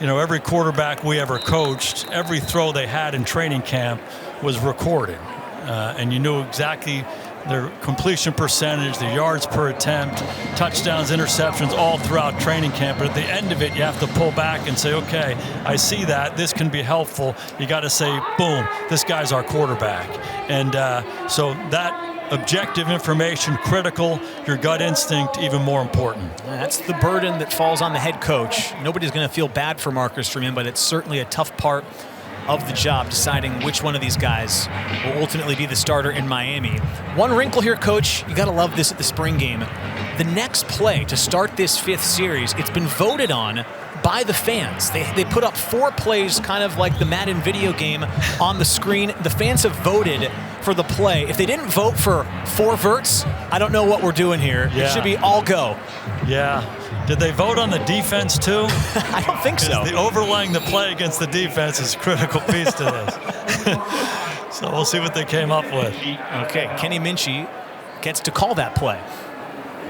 You know, every quarterback we ever coached, every throw they had in training camp was recorded. And you knew exactly their completion percentage, the yards per attempt, touchdowns, interceptions, all throughout training camp. But at the end of it, you have to pull back and say, okay, I see that. This can be helpful. You got to say, boom, this guy's our quarterback. And so that objective information, critical, your gut instinct, even more important. That's the burden that falls on the head coach. Nobody's going to feel bad for Marcus Freeman, but it's certainly a tough part of the job, deciding which one of these guys will ultimately be the starter in Miami. One wrinkle here, Coach, you got to love this at the spring game. The next play to start this 5th series, it's been voted on by the fans. They put up 4 plays, kind of like the Madden video game, on the screen. The fans have voted for the play. If they didn't vote for 4 verts, I don't know what we're doing here. Yeah. It should be all go. Yeah. Did they vote on the defense too? I don't think so. The overlaying the play against the defense is a critical piece to this. So we'll see what they came up with. Okay, Kenny Minchey gets to call that play.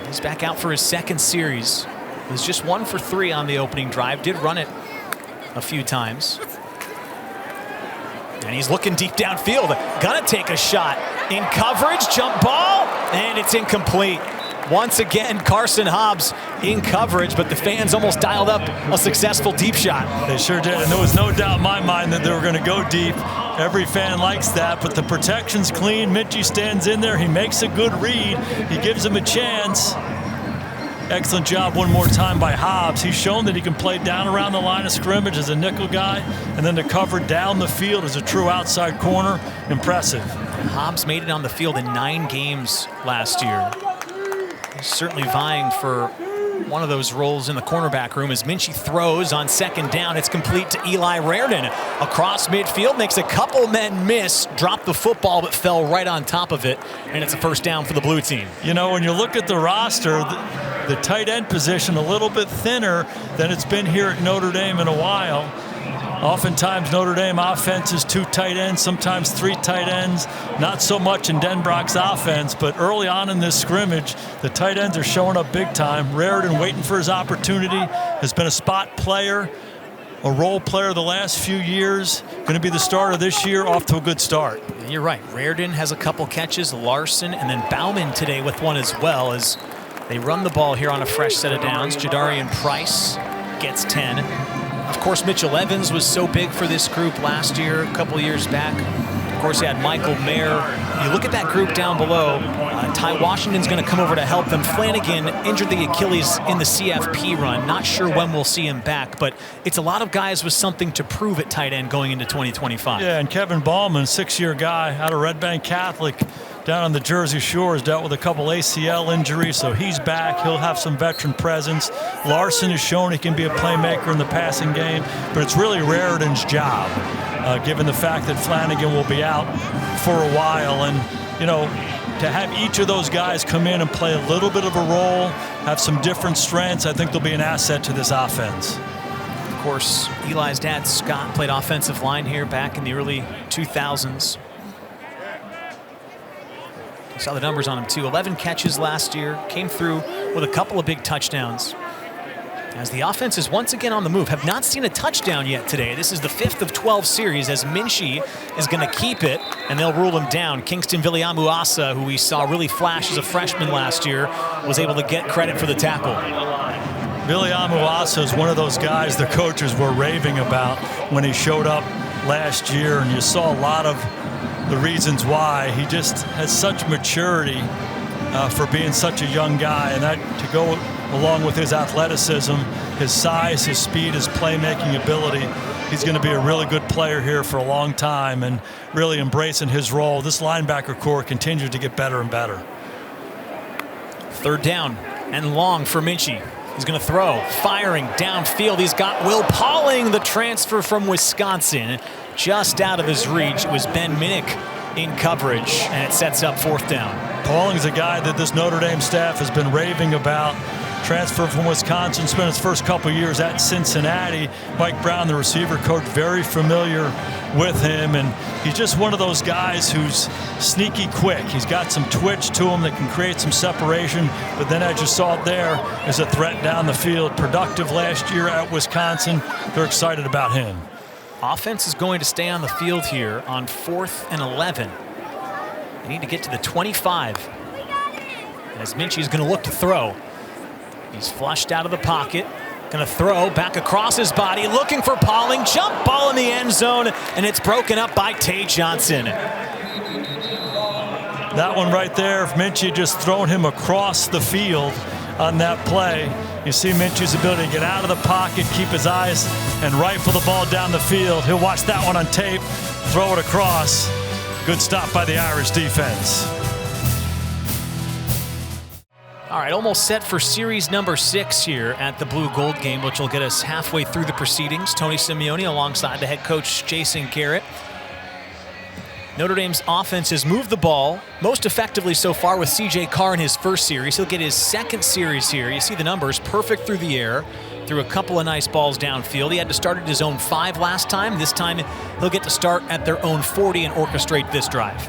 He's back out for his 2nd series. It was just 1 for 3 on the opening drive. Did run it a few times. And he's looking deep downfield. Gonna take a shot. In coverage, jump ball, and it's incomplete. Once again, Carson Hobbs in coverage, but the fans almost dialed up a successful deep shot. They sure did, and there was no doubt in my mind that they were going to go deep. Every fan likes that, but the protection's clean. Minchey stands in there. He makes a good read. He gives him a chance. Excellent job one more time by Hobbs. He's shown that he can play down around the line of scrimmage as a nickel guy, and then to cover down the field as a true outside corner. Impressive. Hobbs made it on the field in 9 games last year. He's certainly vying for one of those roles in the cornerback room as Minchey throws on 2nd down. It's complete to Eli Raridon. Across midfield, makes a couple men miss, dropped the football, but fell right on top of it, and it's a 1st down for the blue team. You know, when you look at the roster, the tight end position a little bit thinner than it's been here at Notre Dame in a while. Oftentimes Notre Dame offense is 2 tight ends, sometimes 3 tight ends. Not so much in Denbrock's offense, but early on in this scrimmage, the tight ends are showing up big time. Raridon waiting for his opportunity, has been a spot player, a role player the last few years. Going to be the starter this year, off to a good start. You're right. Raridon has a couple catches, Larson, and then Bauman today with one as well, as they run the ball here on a fresh set of downs. Jadarian Price gets 10. Of course, Mitchell Evans was so big for this group last year, a couple years back. Of course, you had Michael Mayer. You look at that group down below, Ty Washington's going to come over to help them. Flanagan injured the Achilles in the CFP run. Not sure when we'll see him back, but it's a lot of guys with something to prove at tight end going into 2025. Yeah, and Kevin Ballman, 6-year guy out of Red Bank Catholic, down on the Jersey Shore, has dealt with a couple ACL injuries, so he's back. He'll have some veteran presence. Larson has shown he can be a playmaker in the passing game, but it's really Raridon's job, given the fact that Flanagan will be out for a while. And, you know, to have each of those guys come in and play a little bit of a role, have some different strengths, I think they'll be an asset to this offense. Of course, Eli's dad, Scott, played offensive line here back in the early 2000s. Saw the numbers on him too. 11 catches last year. Came through with a couple of big touchdowns. As the offense is once again on the move. Have not seen a touchdown yet today. This is the 5th of 12 series as Minchey is going to keep it, and they'll rule him down. Kingston Viliamuasa, who we saw really flash as a freshman last year, was able to get credit for the tackle. Viliamuasa is one of those guys the coaches were raving about when he showed up last year, and you saw a lot of the reasons why. He just has such maturity for being such a young guy, and that to go along with his athleticism, his size, his speed, his playmaking ability. He's going to be a really good player here for a long time and really embracing his role. This linebacker core continues to get better and better. 3rd down and long for Minchey. He's going to throw, firing downfield. He's got Will Pauling, the transfer from Wisconsin, just out of his reach. It was Ben Minnick in coverage, and it sets up 4th down. Pauling's a guy that this Notre Dame staff has been raving about. Transfer from Wisconsin, spent his first couple years at Cincinnati. Mike Brown, the receiver coach, very familiar with him, and he's just one of those guys who's sneaky quick. He's got some twitch to him that can create some separation, but then as you saw it there, is a threat down the field. Productive last year at Wisconsin. They're excited about him. Offense is going to stay on the field here on 4th and 11. They need to get to the 25. As Minchey's going to look to throw. He's flushed out of the pocket. Going to throw back across his body, looking for Pauling. Jump ball in the end zone, and it's broken up by Tay Johnson. That one right there, Minchey just thrown him across the field on that play. You see Minchey's ability to get out of the pocket, keep his eyes, and rifle the ball down the field. He'll watch that one on tape, throw it across. Good stop by the Irish defense. All right, almost set for series number 6 here at the Blue Gold game, which will get us halfway through the proceedings. Tony Simeone alongside the head coach, Jason Garrett. Notre Dame's offense has moved the ball most effectively so far with C.J. Carr in his first series. He'll get his 2nd series here. You see the numbers, perfect through the air, threw a couple of nice balls downfield. He had to start at his own 5 last time. This time he'll get to start at their own 40 and orchestrate this drive.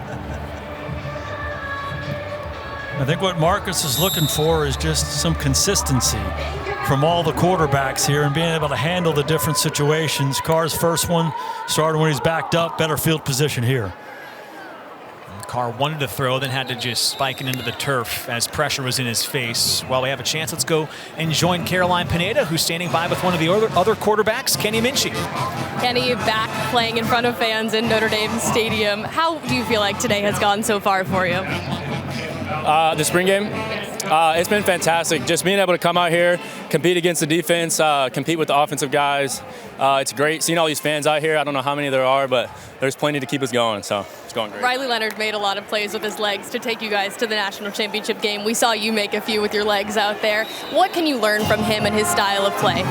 I think what Marcus is looking for is just some consistency from all the quarterbacks here and being able to handle the different situations. Carr's first one started when he's backed up, better field position here. Carr wanted to throw, then had to just spike it into the turf as pressure was in his face. While we have a chance, let's go and join Caroline Pineda, who's standing by with one of the other quarterbacks, Kenny Minchey. Kenny, back playing in front of fans in Notre Dame Stadium. How do you feel like today has gone so far for you? The spring game, it's been fantastic. Just being able to come out here, compete against the defense, compete with the offensive guys. It's great seeing all these fans out here. I don't know how many there are, but there's plenty to keep us going, so it's going great. Riley Leonard made a lot of plays with his legs to take you guys to the national championship game. We saw you make a few with your legs out there. What can you learn from him and his style of play?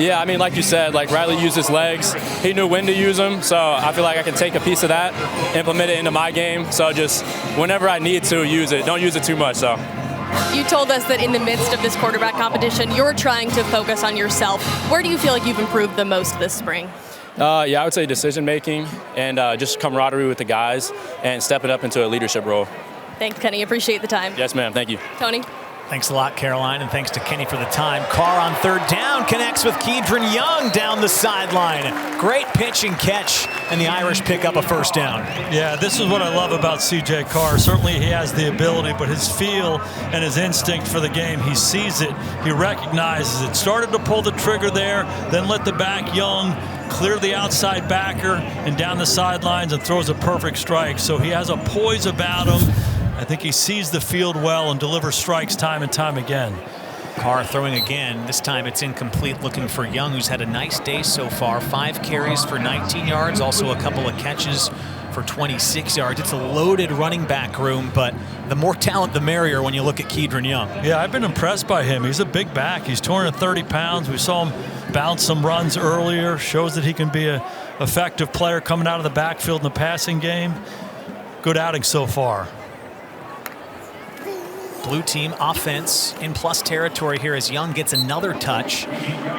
Yeah, I mean, like you said, like Riley used his legs. He knew when to use them, so I feel like I can take a piece of that, implement it into my game. So just whenever I need to use it, don't use it too much. So. You told us that in the midst of this quarterback competition, you're trying to focus on yourself. Where do you feel like you've improved the most this spring? Yeah, I would say decision making and just camaraderie with the guys and stepping up into a leadership role. Thanks, Kenny. Appreciate the time. Yes, ma'am. Thank you. Tony? Thanks a lot, Caroline, and thanks to Kenny for the time. Carr on 3rd down, connects with Kedron Young down the sideline. Great pitch and catch, and the Irish pick up a 1st down. Yeah, this is what I love about C.J. Carr. Certainly he has the ability, but his feel and his instinct for the game, he sees it, he recognizes it. Started to pull the trigger there, then let the back Young clear the outside backer and down the sidelines and throws a perfect strike. So he has a poise about him. I think he sees the field well and delivers strikes time and time again. Carr throwing again. This time it's incomplete, looking for Young, who's had a nice day so far. 5 carries for 19 yards, also a couple of catches for 26 yards. It's a loaded running back room, but the more talent, the merrier when you look at Kedron Young. Yeah, I've been impressed by him. He's a big back. He's 230 pounds. We saw him bounce some runs earlier. Shows that he can be an effective player coming out of the backfield in the passing game. Good outing so far. Blue team offense in plus territory here as Young gets another touch,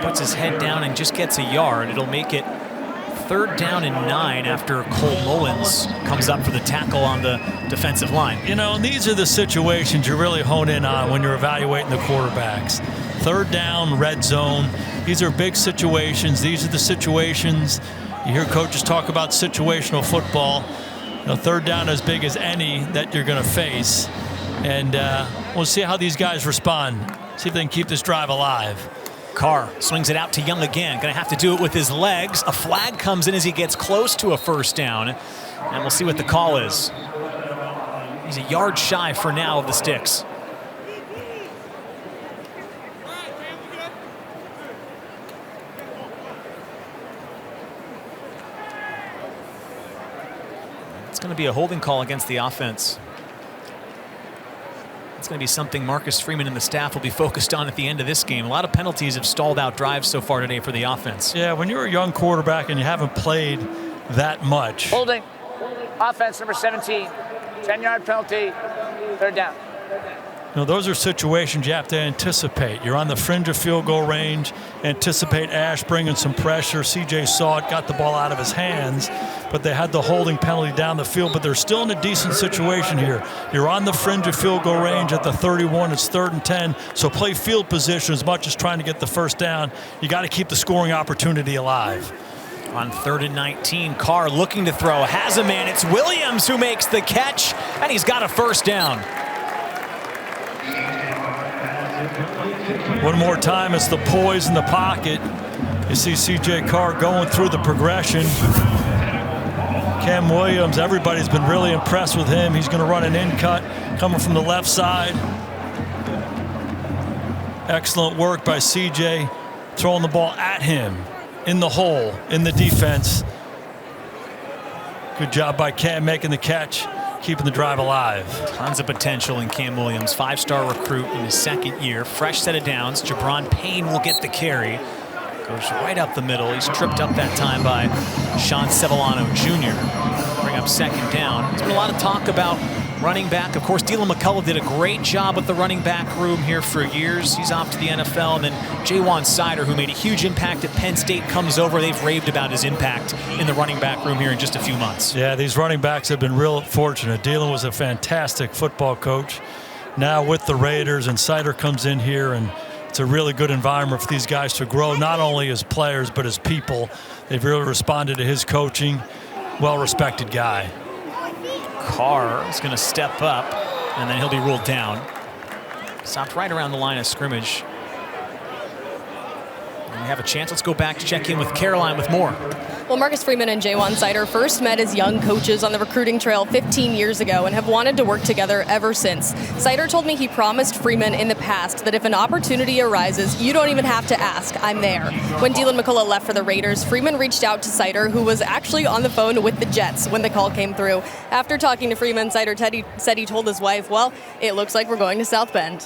puts his head down and just gets a yard. It'll make it 3rd down and 9 after Cole Mullins comes up for the tackle on the defensive line. You know, and these are the situations you really hone in on when you're evaluating the quarterbacks. 3rd down, red zone. These are big situations. These are the situations you hear coaches talk about situational football. You know, 3rd down as big as any that you're going to face. And we'll see how these guys respond. See if they can keep this drive alive. Carr swings it out to Young again. Going to have to do it with his legs. A flag comes in as he gets close to a 1st down. And we'll see what the call is. He's a yard shy for now of the sticks. It's going to be a holding call against the offense. It's going to be something Marcus Freeman and the staff will be focused on at the end of this game. A lot of penalties have stalled out drives so far today for the offense. Yeah, when you're a young quarterback and you haven't played that much. Holding. Offense number 17. 10-yard penalty. 3rd down. You know, those are situations you have to anticipate. You're on the fringe of field goal range. Anticipate Ash bringing some pressure. CJ saw it, got the ball out of his hands, but they had the holding penalty down the field, but they're still in a decent situation here. You're on the fringe of field goal range at the 31. It's 3rd and 10, so play field position as much as trying to get the 1st down. You got to keep the scoring opportunity alive. On 3rd and 19, Carr looking to throw. Has a man. It's Williams who makes the catch, and he's got a 1st down. One more time, it's the poise in the pocket. You see C.J. Carr going through the progression. Cam Williams, everybody's been really impressed with him. He's going to run an in cut coming from the left side. Excellent work by C.J. throwing the ball at him in the hole, in the defense. Good job by Cam making the catch, keeping the drive alive. Tons of potential in Cam Williams, 5-star recruit in his 2nd year. Fresh set of downs. Jabron Payne will get the carry. Goes right up the middle. He's tripped up that time by Sean Sevillano Jr. Bring up 2nd down. There's been a lot of talk about running back. Of course, Dylan McCullough did a great job with the running back room here for years. He's off to the NFL. And then Jaywan Sider, who made a huge impact at Penn State, comes over. They've raved about his impact in the running back room here in just a few months. Yeah, these running backs have been real fortunate. Dylan was a fantastic football coach. Now with the Raiders, and Sider comes in here, and it's a really good environment for these guys to grow, not only as players, but as people. They've really responded to his coaching. Well-respected guy. Carr is going to step up, and then he'll be ruled down. Stopped right around the line of scrimmage. And we have a chance. Let's go back to check in with Caroline with more. Well, Marcus Freeman and Jaywan Sider first met as young coaches on the recruiting trail 15 years ago and have wanted to work together ever since. Sider told me he promised Freeman in the past that if an opportunity arises, you don't even have to ask, I'm there. When Dylan McCullough left for the Raiders, Freeman reached out to Sider, who was actually on the phone with the Jets when the call came through. After talking to Freeman, Sider said he told his wife, well, it looks like we're going to South Bend.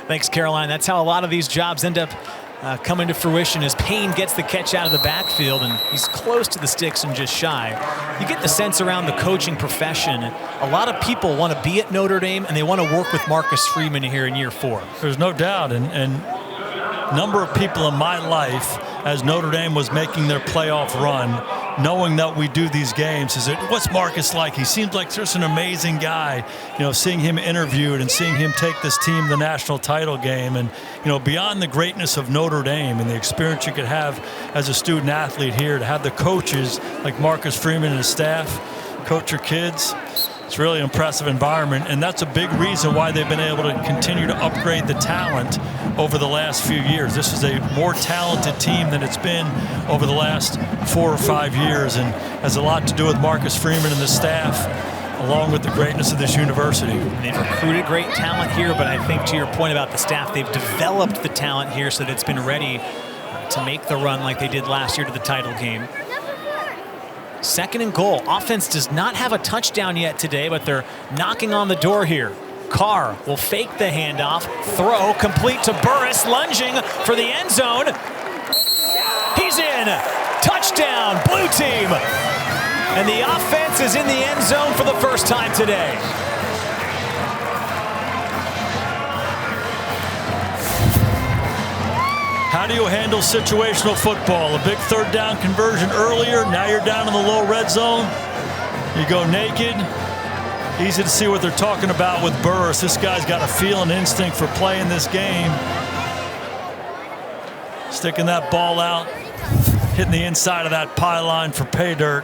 Thanks, Caroline. That's how a lot of these jobs end up coming to fruition as Payne gets the catch out of the backfield, and he's close to the sticks and just shy. You get the sense around the coaching profession, a lot of people want to be at Notre Dame and they want to work with Marcus Freeman here in year 4. There's no doubt, and number of people in my life as Notre Dame was making their playoff run, knowing that we do these games, is what's Marcus like? He seems like such an amazing guy. You know, seeing him interviewed and seeing him take this team to the national title game, and you know, beyond the greatness of Notre Dame and the experience you could have as a student athlete here, to have the coaches like Marcus Freeman and his staff coach your kids. It's really an impressive environment, and that's a big reason why they've been able to continue to upgrade the talent over the last few years. This is a more talented team than it's been over the last 4 or 5 years, and has a lot to do with Marcus Freeman and the staff, along with the greatness of this university. And they've recruited great talent here, but I think to your point about the staff, they've developed the talent here so that it's been ready to make the run like they did last year to the title game. 2nd and goal. Offense does not have a touchdown yet today, but they're knocking on the door here. Carr will fake the handoff, throw complete to Burris, lunging for the end zone. He's in. Touchdown, blue team. And the offense is in the end zone for the first time today. How do you handle situational football? A big third down conversion earlier. Now you're down in the low red zone. You go naked. Easy to see what they're talking about with Burris. This guy's got a feel and instinct for playing this game. Sticking that ball out, hitting the inside of that pylon for pay dirt.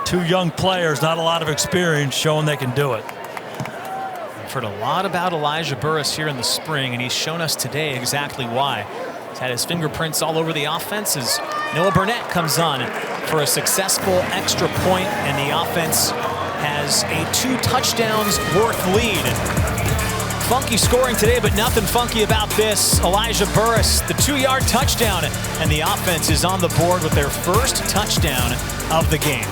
Two young players, not a lot of experience, showing they can do it. I've heard a lot about Elijah Burris here in the spring, and he's shown us today exactly why. He's had his fingerprints all over the offense as Noah Burnett comes on for a successful extra point, and the offense has a 2 touchdowns worth lead. Funky scoring today, but nothing funky about this. Elijah Burris, the 2-yard touchdown, and the offense is on the board with their first touchdown of the game.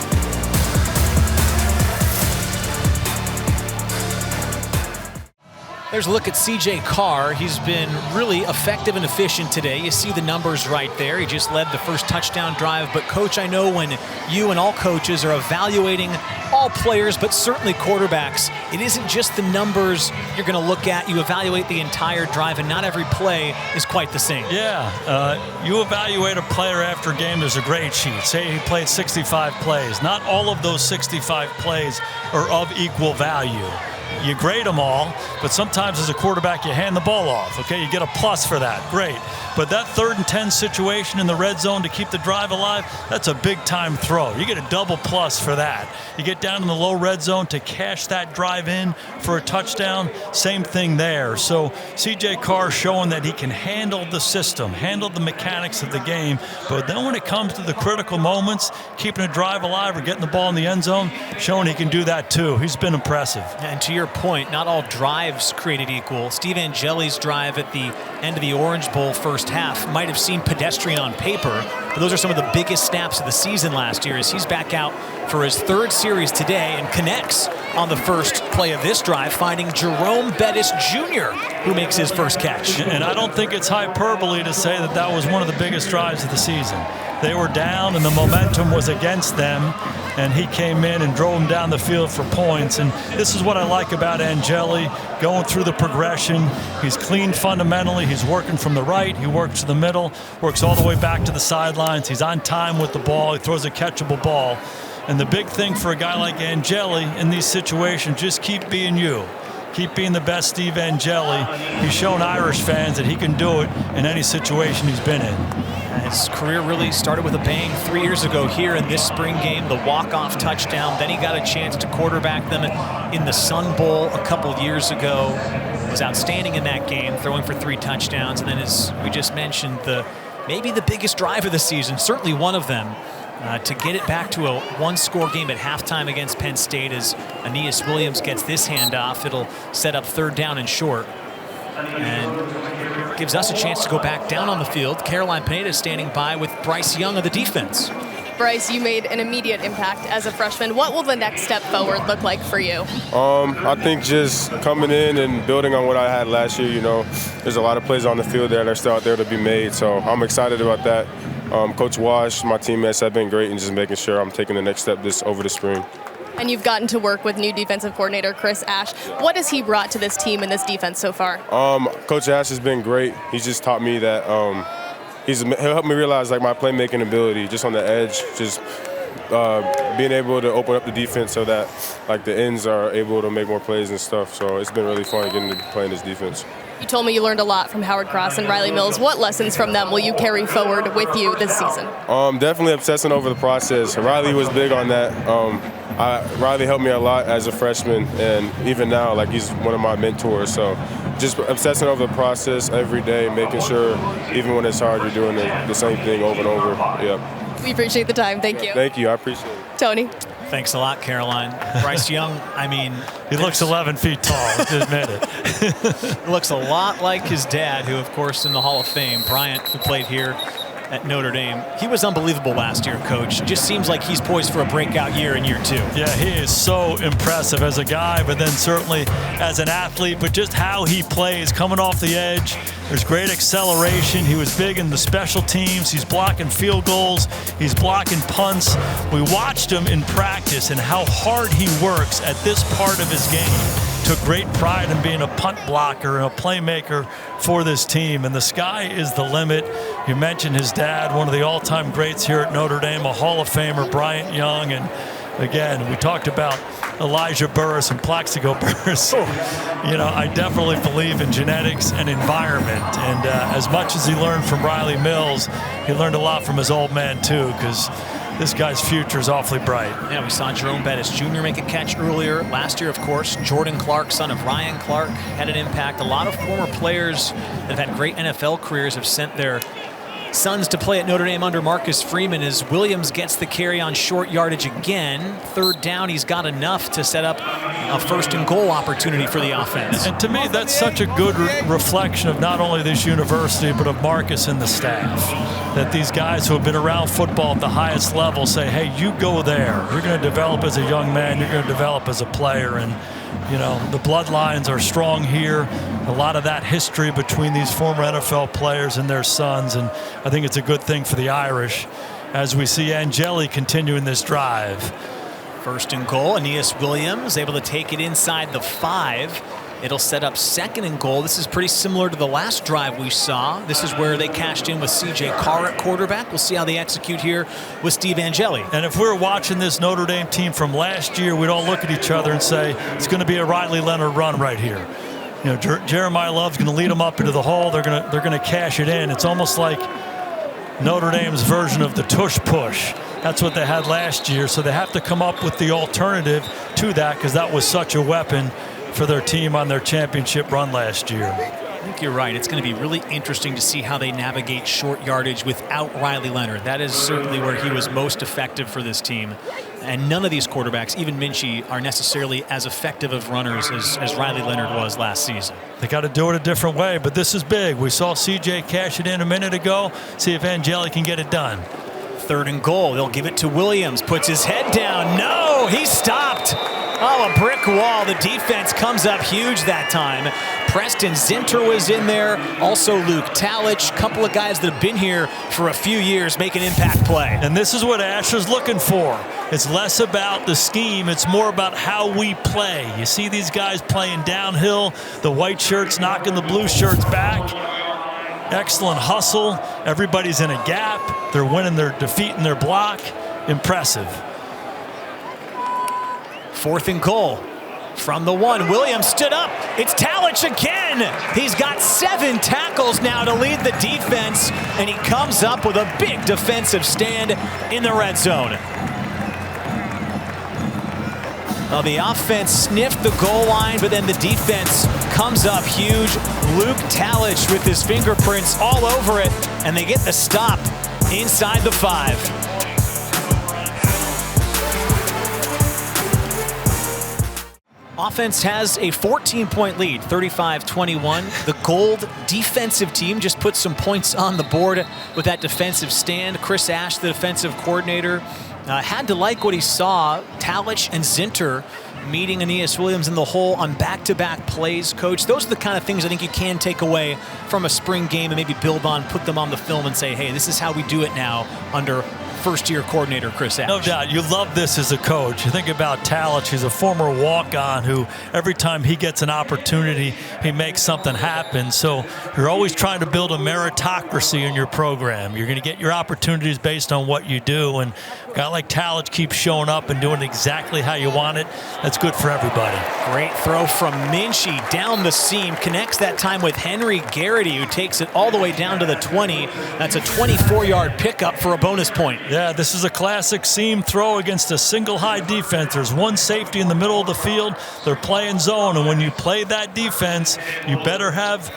There's a look at C.J. Carr. He's been really effective and efficient today. You see the numbers right there. He just led the first touchdown drive. But, Coach, I know when you and all coaches are evaluating all players, but certainly quarterbacks, it isn't just the numbers you're going to look at. You evaluate the entire drive, and not every play is quite the same. Yeah, you evaluate a player after a game. There's a grade sheet. Say he played 65 plays. Not all of those 65 plays are of equal value. You grade them all, but sometimes as a quarterback you hand the ball off. Okay, you get a plus for that. Great. But that 3rd and 10 situation in the red zone to keep the drive alive, that's a big-time throw. You get a double plus for that. You get down in the low red zone to cash that drive in for a touchdown, same thing there. So C.J. Carr showing that he can handle the system, handle the mechanics of the game, but then when it comes to the critical moments, keeping a drive alive or getting the ball in the end zone, showing he can do that too. He's been impressive. And to your point, not all drives created equal. Steve Angeli's drive at the end of the Orange Bowl first half might have seemed pedestrian on paper, but those are some of the biggest snaps of the season last year as he's back out for his 3rd series today and connects on the first play of this drive, finding Jerome Bettis Jr., who makes his first catch. And I don't think it's hyperbole to say that that was one of the biggest drives of the season. They were down and the momentum was against them, and he came in and drove them down the field for points. And this is what I like about Angeli, going through the progression. He's clean fundamentally. He's working from the right. He works to the middle, works all the way back to the sidelines. He's on time with the ball. He throws a catchable ball. And the big thing for a guy like Angeli in these situations, just keep being you. Keep being the best Steve Angeli. He's shown Irish fans that he can do it in any situation he's been in. His career really started with a bang 3 years ago here in this spring game, the walk-off touchdown. Then he got a chance to quarterback them in the Sun Bowl a couple years ago. Was outstanding in that game, throwing for 3 touchdowns. And then, as we just mentioned, maybe the biggest drive of the season, certainly one of them, to get it back to a 1-score game at halftime against Penn State as Aeneas Williams gets this handoff. It'll set up 3rd down and short. And gives us a chance to go back down on the field. Caroline Pineda standing by with Bryce Young of the defense. Bryce, you made an immediate impact as a freshman. What will the next step forward look like for you? I think just coming in and building on what I had last year. You know, there's a lot of plays on the field that are still out there to be made, so I'm excited about that. Coach Wash, my teammates have been great in just making sure I'm taking the next step over the spring. And you've gotten to work with new defensive coordinator Chris Ash. What has he brought to this team and this defense so far? Coach Ash has been great. He's just taught me that he'll help me realize like my playmaking ability just on the edge, just being able to open up the defense so that like the ends are able to make more plays and stuff. So it's been really fun getting to play in this defense. You told me you learned a lot from Howard Cross and Riley Mills. What lessons from them will you carry forward with you this season? Definitely obsessing over the process. Riley was big on that. Riley helped me a lot as a freshman, and even now, like he's one of my mentors. So just obsessing over the process every day, making sure even when it's hard, you're doing the same thing over and over. Yep. We appreciate the time. Thank you. Thank you. I appreciate it. Tony. Thanks a lot, Caroline. Bryce Young, I mean... He looks 11 feet tall, just admit it. Looks a lot like his dad, who, of course, in the Hall of Fame, Bryant, who played here at Notre Dame. He was unbelievable last year, Coach. It just seems like he's poised for a breakout year in year 2. Yeah, he is so impressive as a guy, but then certainly as an athlete, but just how he plays, coming off the edge. There's great acceleration. He was big in the special teams. He's blocking field goals. He's blocking punts. We watched him in practice and how hard he works at this part of his game. took great pride in being a punt blocker and a playmaker for this team, and the sky is the limit. You mentioned his dad, one of the all-time greats here at Notre Dame, a Hall of Famer, Bryant Young, and again, we talked about Elijah Burris and Plaxico Burris. You know, I definitely believe in genetics and environment, and as much as he learned from Riley Mills, he learned a lot from his old man too, because this guy's future is awfully bright. Yeah, we saw Jerome Bettis Jr. make a catch earlier. Last year, of course, Jordan Clark, son of Ryan Clark, had an impact. A lot of former players that have had great NFL careers have sent their sons to play at Notre Dame under Marcus Freeman as Williams gets the carry on short yardage again. Third down, he's got enough to set up a first and goal opportunity for the offense. And to me, that's such a good reflection of not only this university, but of Marcus and the staff. That these guys who have been around football at the highest level say, hey, you go there. You're going to develop as a young man. You're going to develop as a player. And, you know, the bloodlines are strong here. A lot of that history between these former NFL players and their sons. And I think it's a good thing for the Irish as we see Angeli continuing this drive. First and goal, Aeneas Williams able to take it inside the 5. It'll set up second and goal. This is pretty similar to the last drive we saw. This is where they cashed in with C.J. Carr at quarterback. We'll see how they execute here with Steve Angeli. And if we're watching this Notre Dame team from last year, we'd all look at each other and say, it's going to be a Riley Leonard run right here. You know, Jeremiah Love's going to lead them up into the hole. They're going to cash it in. It's almost like Notre Dame's version of the tush push. That's what they had last year. So they have to come up with the alternative to that, because that was such a weapon for their team on their championship run last year. I think you're right. It's going to be really interesting to see how they navigate short yardage without Riley Leonard. That is certainly where he was most effective for this team. And none of these quarterbacks, even Minchey, are necessarily as effective of runners as Riley Leonard was last season. They got to do it a different way, but this is big. We saw CJ cash it in a minute ago. See if Angeli can get it done. Third and goal. They'll give it to Williams. Puts his head down. No, he's stopped. Oh, a brick wall. The defense comes up huge that time. Preston Zinter was in there. Also Luke Talich. A couple of guys that have been here for a few years make an impact play. And this is what Ash is looking for. It's less about the scheme. It's more about how we play. You see these guys playing downhill. The white shirts knocking the blue shirts back. Excellent hustle. Everybody's in a gap. They're winning their defeat in their block. Impressive. Fourth and goal from the 1. Williams stood up. It's Talich again. He's got 7 tackles now to lead the defense, and he comes up with a big defensive stand in the red zone. Well, the offense sniffed the goal line, but then the defense comes up huge. Luke Talich with his fingerprints all over it, and they get the stop inside the 5. Offense has a 14-point lead, 35-21. The gold defensive team just put some points on the board with that defensive stand. Chris Ash, the defensive coordinator, had to like what he saw. Talich and Zinter meeting Aeneas Williams in the hole on back-to-back plays. Coach, those are the kind of things I think you can take away from a spring game and maybe build on, put them on the film and say, hey, this is how we do it now under first-year coordinator Chris Ash. No doubt. You love this as a coach. You think about Talich. He's a former walk-on who every time he gets an opportunity, he makes something happen. So you're always trying to build a meritocracy in your program. You're going to get your opportunities based on what you do. And a guy like Talich keeps showing up and doing exactly how you want it. That's good for everybody. Great throw from Minchey down the seam. Connects that time with Henry Garrett, who takes it all the way down to the 20. That's a 24-yard pickup for a bonus point. Yeah, this is a classic seam throw against a single high defense. There's one safety in the middle of the field. They're playing zone, and when you play that defense, you better have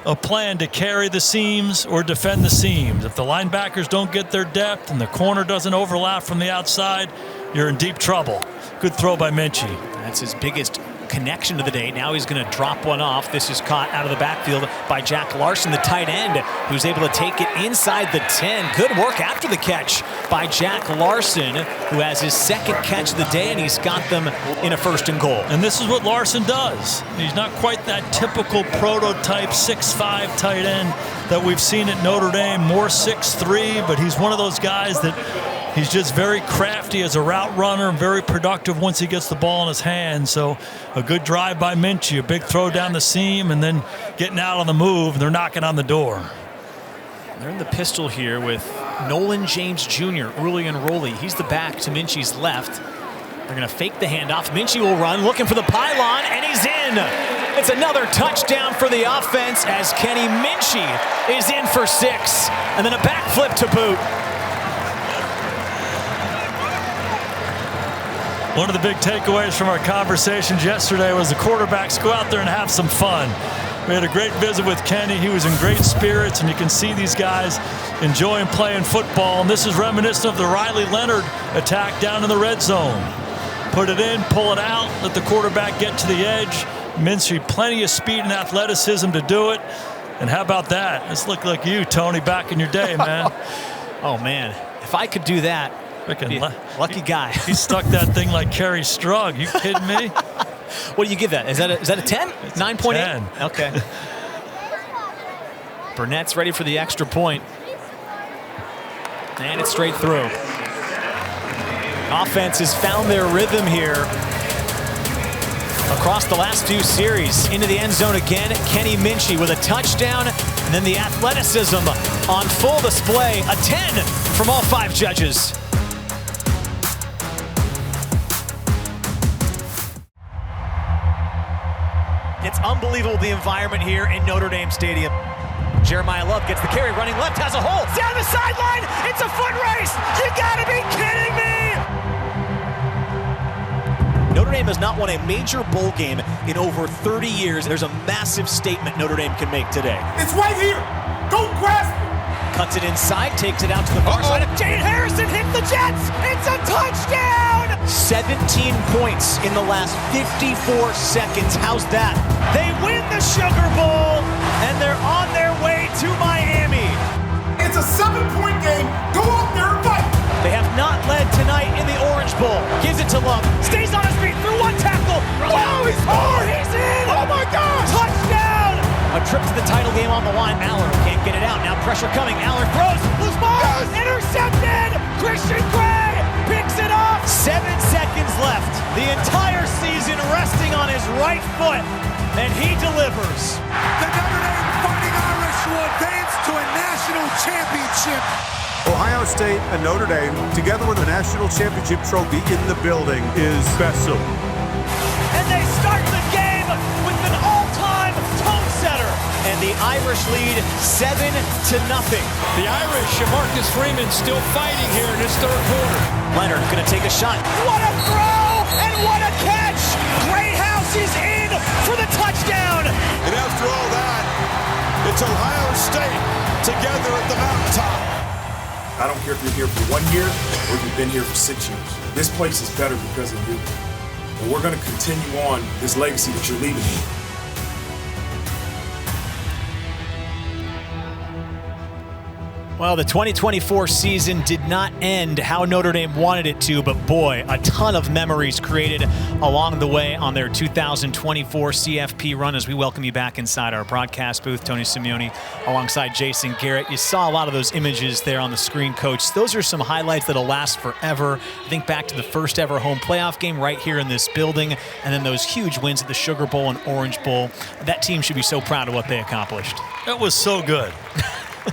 a plan to carry the seams or defend the seams. If the linebackers don't get their depth and the corner doesn't overlap from the outside, you're in deep trouble. Good throw by Minchey. That's his biggest connection of the day. Now he's going to drop one off. This is caught out of the backfield by Jack Larson, the tight end, who's able to take it inside the 10. Good work after the catch by Jack Larson, who has his second catch of the day, and he's got them in a first and goal. And this is what Larson does. He's not quite that typical prototype 6'5" tight end that we've seen at Notre Dame, more 6'3", but he's one of those guys that He's just very crafty as a route runner and very productive once he gets the ball in his hands. So a good drive by Minchey, a big throw down the seam, and then getting out on the move, and they're knocking on the door. They're in the pistol here with Nolan James Jr., early enrollee. He's the back to Minchey's left. They're going to fake the handoff. Minchey will run, looking for the pylon, and he's in. It's another touchdown for the offense as Kenny Minchey is in for 6, and then a backflip to boot. One of the big takeaways from our conversations yesterday was the quarterbacks go out there and have some fun. We had a great visit with Kenny. He was in great spirits, and you can see these guys enjoying playing football. And this is reminiscent of the Riley Leonard attack down in the red zone. Put it in, pull it out, let the quarterback get to the edge. Minchey, plenty of speed and athleticism to do it. And how about that? This looked like you, Tony, back in your day, man. Oh, man. If I could do that, lucky guy. He stuck that thing like Kerry Strug. You kidding me? What do you give that? Is that a 10? 9.8? Okay. Burnett's ready for the extra point. And it's straight through. Offense has found their rhythm here across the last 2 series. Into the end zone again, Kenny Minchey with a touchdown, and then the athleticism on full display. A 10 from all 5 judges. It's unbelievable, the environment here in Notre Dame Stadium. Jeremiah Love gets the carry, running left, has a hole. Down the sideline, it's a foot race. You gotta be kidding me! Notre Dame has not won a major bowl game in over 30 years. There's a massive statement Notre Dame can make today. It's right here. Go grasp it. Cuts it inside, takes it out to the far side. Jaden Harrison hits the Jets. It's a touchdown! 17 points in the last 54 seconds. How's that? They win the Sugar Bowl, and they're on their way to Miami. It's a 7-point game. Go out there and fight. They have not led tonight in the Orange Bowl. Gives it to Love. Stays on his feet through 1 tackle. Oh, he's hard. He's in. Oh, my gosh. Touchdown. A trip to the title game on the line. Allard can't get it out. Now pressure coming. Allard throws. Loose ball. Yes. Intercepted. Christian Gray picks it up. 7 seconds left. The entire season resting on his right foot. And he delivers. The Notre Dame Fighting Irish will advance to a national championship. Ohio State and Notre Dame, together with a national championship trophy in the building, is special. And they start the game with an all-time tone setter. And the Irish lead 7-0. The Irish, Marcus Freeman, still fighting here in this third quarter. Leonard gonna take a shot. What a throw and what a catch! Greathouse is in for the touchdown. And after all that, it's Ohio State together at the mountaintop. I don't care if you're here for 1 year or you've been here for 6 years. This place is better because of you. And we're going to continue on this legacy that you're leaving me. Well, the 2024 season did not end how Notre Dame wanted it to, but boy, a ton of memories created along the way on their 2024 CFP run. As we welcome you back inside our broadcast booth, Tony Simeone alongside Jason Garrett. You saw a lot of those images there on the screen, Coach. Those are some highlights that'll last forever. Think back to the first ever home playoff game right here in this building, and then those huge wins at the Sugar Bowl and Orange Bowl. That team should be so proud of what they accomplished. That was so good.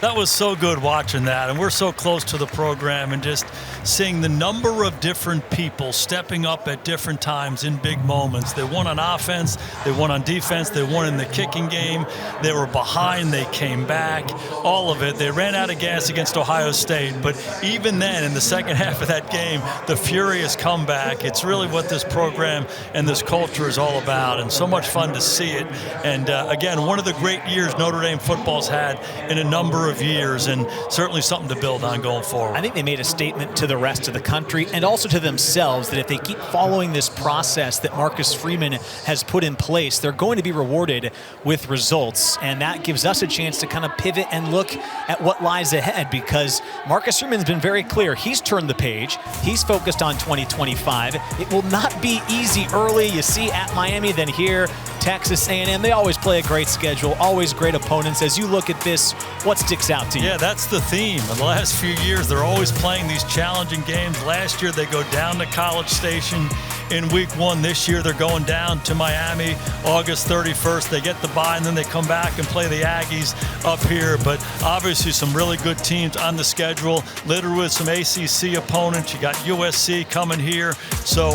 That was so good watching that, and we're so close to the program and just seeing the number of different people stepping up at different times in big moments. They won on offense, they won on defense, they won in the kicking game, they were behind, they came back, all of it. They ran out of gas against Ohio State, but even then, in the second half of that game, the furious comeback, it's really what this program and this culture is all about, and so much fun to see it. And again, one of the great years Notre Dame football's had in a number of years, and certainly something to build on going forward. I think they made a statement to the rest of the country and also to themselves that if they keep following this process that Marcus Freeman has put in place, they're going to be rewarded with results. And that gives us a chance to kind of pivot and look at what lies ahead, because Marcus Freeman's been very clear. He's turned the page. He's focused on 2025. It will not be easy early. You see at Miami, then here Texas A&M. They always play a great schedule, always great opponents. As you look at this, what sticks out to you? Yeah, that's the theme. In the last few years, they're always playing these challenging games. Last year, they go down to College Station in week 1. This year, they're going down to Miami August 31st. They get the bye, and then they come back and play the Aggies up here. But obviously, some really good teams on the schedule, littered with some ACC opponents. You got USC coming here. So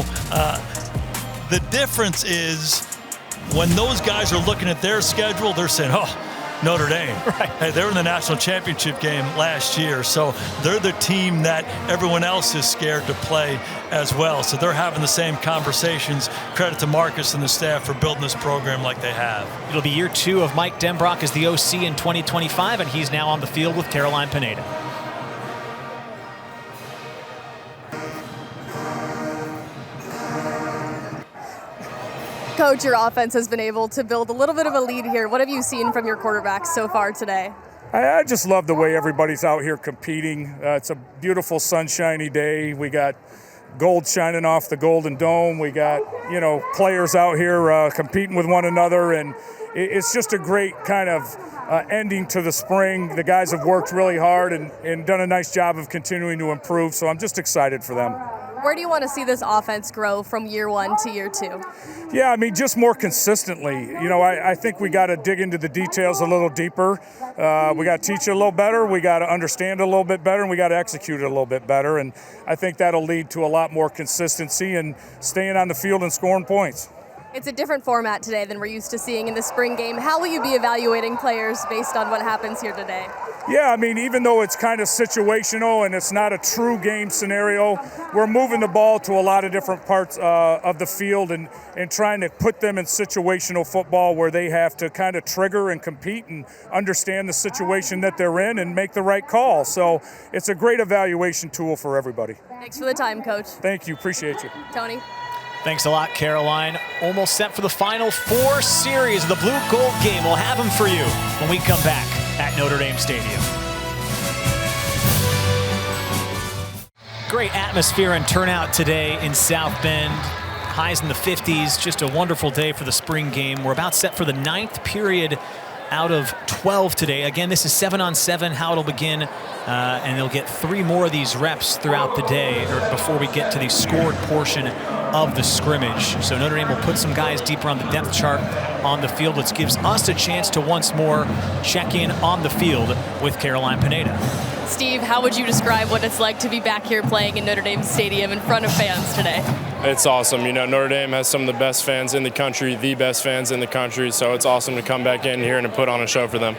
the difference is when those guys are looking at their schedule, they're saying, oh, Notre Dame. Right. Hey, they were in the national championship game last year, so they're the team that everyone else is scared to play as well. So they're having the same conversations. Credit to Marcus and the staff for building this program like they have. It'll be year 2 of Mike Denbrock as the OC in 2025, and he's now on the field with Caroline Pineda. Coach, your offense has been able to build a little bit of a lead here. What have you seen from your quarterbacks so far today? I just love the way everybody's out here competing. It's a beautiful sunshiny day. We got gold shining off the Golden Dome. We got, players out here competing with one another, and it's just a great kind of ending to the spring. The guys have worked really hard and done a nice job of continuing to improve, so I'm just excited for them. Where do you want to see this offense grow from year 1 to year 2? Yeah, just more consistently. I think we got to dig into the details a little deeper. We got to teach it a little better. We got to understand it a little bit better, and we got to execute it a little bit better. And I think that'll lead to a lot more consistency and staying on the field and scoring points. It's a different format today than we're used to seeing in the spring game. How will you be evaluating players based on what happens here today? Yeah, even though it's kind of situational and it's not a true game scenario, we're moving the ball to a lot of different parts of the field and trying to put them in situational football where they have to kind of trigger and compete and understand the situation that they're in and make the right call. So it's a great evaluation tool for everybody. Thanks for the time, Coach. Thank you. Appreciate you. Tony. Thanks a lot, Caroline. Almost set for the final 4 series of the Blue Gold game. We'll have them for you when we come back at Notre Dame Stadium. Great atmosphere and turnout today in South Bend. Highs in the 50s. Just a wonderful day for the spring game. We're about set for the 9th period out of 12 today. Again, this is 7-on-7, how it'll begin, and they'll get 3 more of these reps throughout the day or before we get to the scored portion of the scrimmage. So Notre Dame will put some guys deeper on the depth chart on the field, which gives us a chance to once more check in on the field with Caroline Pineda. Steve, how would you describe what it's like to be back here playing in Notre Dame Stadium in front of fans today? It's awesome. Notre Dame has some of the best fans in the country, the best fans in the country, so it's awesome to come back in here and to put on a show for them.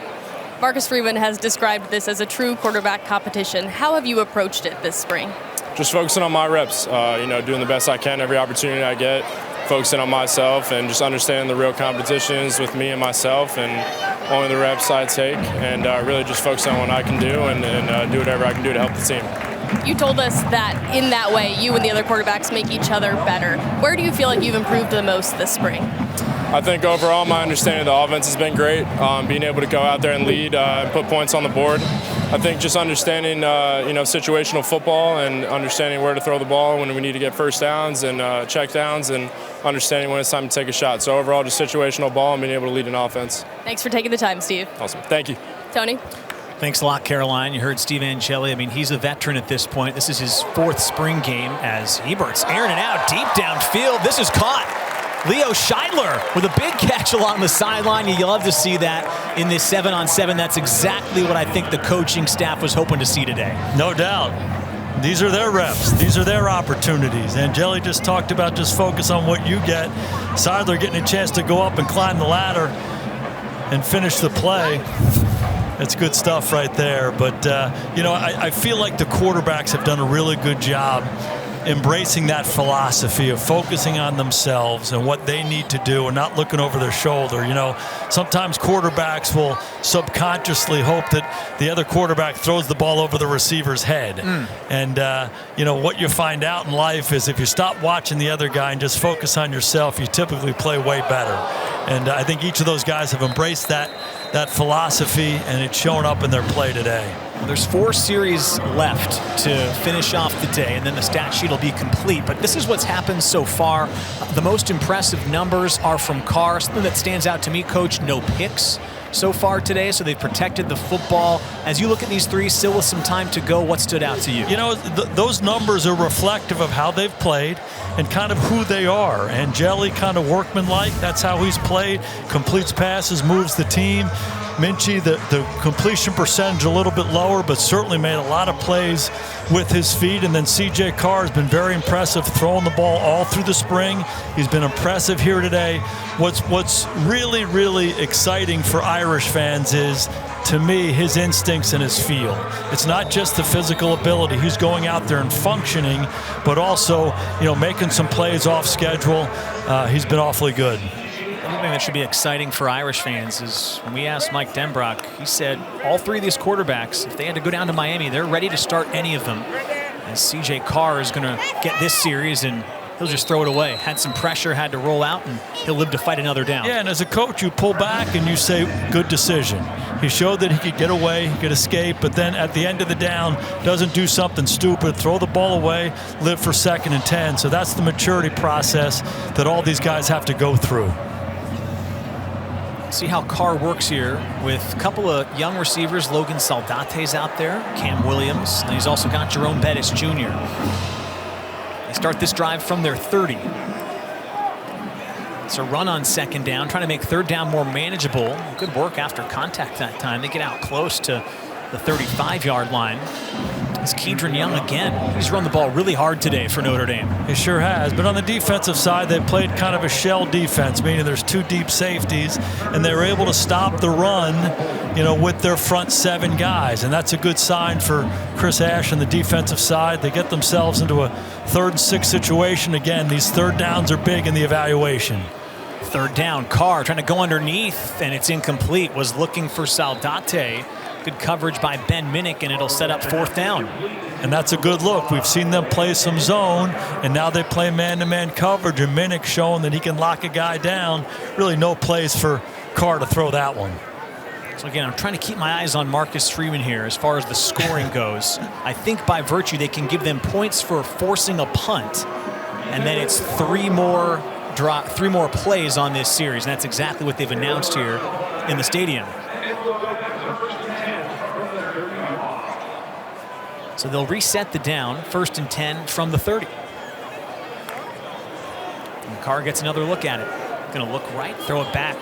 Marcus Freeman has described this as a true quarterback competition. How have you approached it this spring? Just focusing on my reps, doing the best I can every opportunity I get, focusing on myself and just understanding the real competitions with me and myself and only the reps I take, and really just focus on what I can do and do whatever I can do to help the team. You told us that in that way, you and the other quarterbacks make each other better. Where do you feel like you've improved the most this spring? I think overall my understanding of the offense has been great. Being able to go out there and lead and put points on the board. I think just understanding, situational football and understanding where to throw the ball when we need to get first downs and check downs and understanding when it's time to take a shot. So overall, just situational ball and being able to lead an offense. Thanks for taking the time, Steve. Awesome. Thank you. Tony? Thanks a lot, Caroline. You heard Steve Angeli. He's a veteran at this point. This is his 4th spring game as Ebert's airing it out deep downfield. This is caught. Leo Scheidler with a big catch along the sideline. You love to see that in this 7-on-7. That's exactly what I think the coaching staff was hoping to see today. No doubt. These are their reps. These are their opportunities. Angeli just talked about just focus on what you get. Seidler getting a chance to go up and climb the ladder and finish the play. That's good stuff right there. But, I feel like the quarterbacks have done a really good job embracing that philosophy of focusing on themselves and what they need to do and not looking over their shoulder. Sometimes quarterbacks will subconsciously hope that the other quarterback throws the ball over the receiver's head. And, what you find out in life is if you stop watching the other guy and just focus on yourself, you typically play way better. And I think each of those guys have embraced that philosophy, and it's shown up in their play today. There's 4 series left to finish off the day, and then the stat sheet will be complete. But this is what's happened so far. The most impressive numbers are from Carr. Something that stands out to me, Coach, no picks so far today, so they've protected the football. As you look at these 3, still with some time to go, what stood out to you? You know, those numbers are reflective of how they've played and kind of who they are. Angeli, kind of workmanlike, that's how he's played. Completes passes, moves the team. Minchey, the completion percentage a little bit lower, but certainly made a lot of plays with his feet. And then C.J. Carr has been very impressive, throwing the ball all through the spring. He's been impressive here today. What's really, really exciting for Irish fans is, to me, his instincts and his feel. It's not just the physical ability. He's going out there and functioning, but also, making some plays off schedule. He's been awfully good. One thing that should be exciting for Irish fans is when we asked Mike Denbrock, he said all 3 of these quarterbacks, if they had to go down to Miami, they're ready to start any of them. And C.J. Carr is going to get this series, and he'll just throw it away. Had some pressure, had to roll out, and he'll live to fight another down. Yeah, and as a coach, you pull back and you say, good decision. He showed that he could get away, he could escape, but then at the end of the down, doesn't do something stupid, throw the ball away, live for 2nd and 10. So that's the maturity process that all these guys have to go through. See how Carr works here with a couple of young receivers. Logan Saldate's out there, Cam Williams, and he's also got Jerome Bettis Jr. They start this drive from their 30. It's a run on 2nd down, trying to make 3rd down more manageable. Good work after contact that time. They get out close to the 35-yard line. It's Kedron Young again. He's run the ball really hard today for Notre Dame. He sure has. But on the defensive side, they played kind of a shell defense, meaning there's 2 deep safeties, and they were able to stop the run, with their front 7 guys. And that's a good sign for Chris Ash on the defensive side. They get themselves into a 3rd and 6 situation. Again, these 3rd downs are big in the evaluation. 3rd down, Carr trying to go underneath, and it's incomplete. Was looking for Saldate. Good coverage by Ben Minnick, and it'll set up 4th down. And that's a good look. We've seen them play some zone, and now they play man-to-man coverage, and Minnick showing that he can lock a guy down. Really no place for Carr to throw that one. So again, I'm trying to keep my eyes on Marcus Freeman here as far as the scoring goes. I think by virtue they can give them points for forcing a punt, and then it's 3 more plays on this series, and that's exactly what they've announced here in the stadium. So they'll reset the down, 1st and 10 from the 30. And Carr gets another look at it. Going to look right, throw it back.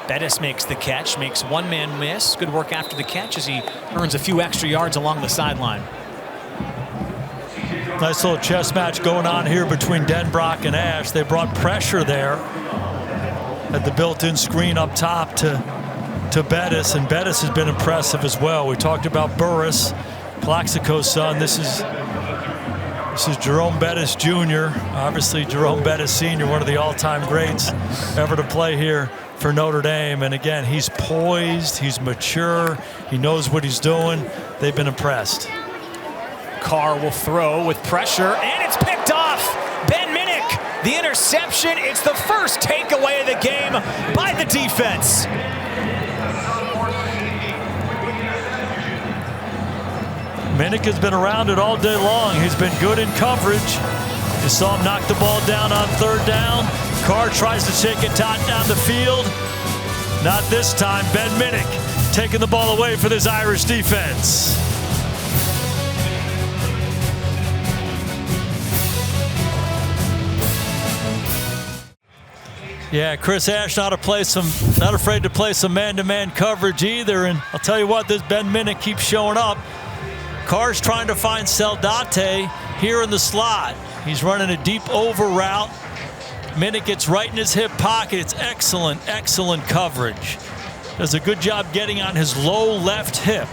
Bettis makes the catch, makes 1 man miss. Good work after the catch as he earns a few extra yards along the sideline. Nice little chess match going on here between Denbrock and Ash. They brought pressure there at the built-in screen up top to Bettis, and Bettis has been impressive as well. We talked about Burris, Plaxico's son. This is Jerome Bettis Jr., obviously Jerome Bettis Sr., one of the all-time greats ever to play here for Notre Dame. And again, he's poised, he's mature, he knows what he's doing. They've been impressed. Carr will throw with pressure, and it's picked off. Ben Minnick, the interception. It's the first takeaway of the game by the defense. Minnick has been around it all day long. He's been good in coverage. You saw him knock the ball down on 3rd down. Carr tries to take it down the field. Not this time. Ben Minnick taking the ball away for this Irish defense. Yeah, Chris Ash not afraid to play some man-to-man coverage either. And I'll tell you what, this Ben Minnick keeps showing up. Carr's trying to find Saldate here in the slot. He's running a deep over route. Minnick gets right in his hip pocket. It's excellent, excellent coverage. Does a good job getting on his low left hip.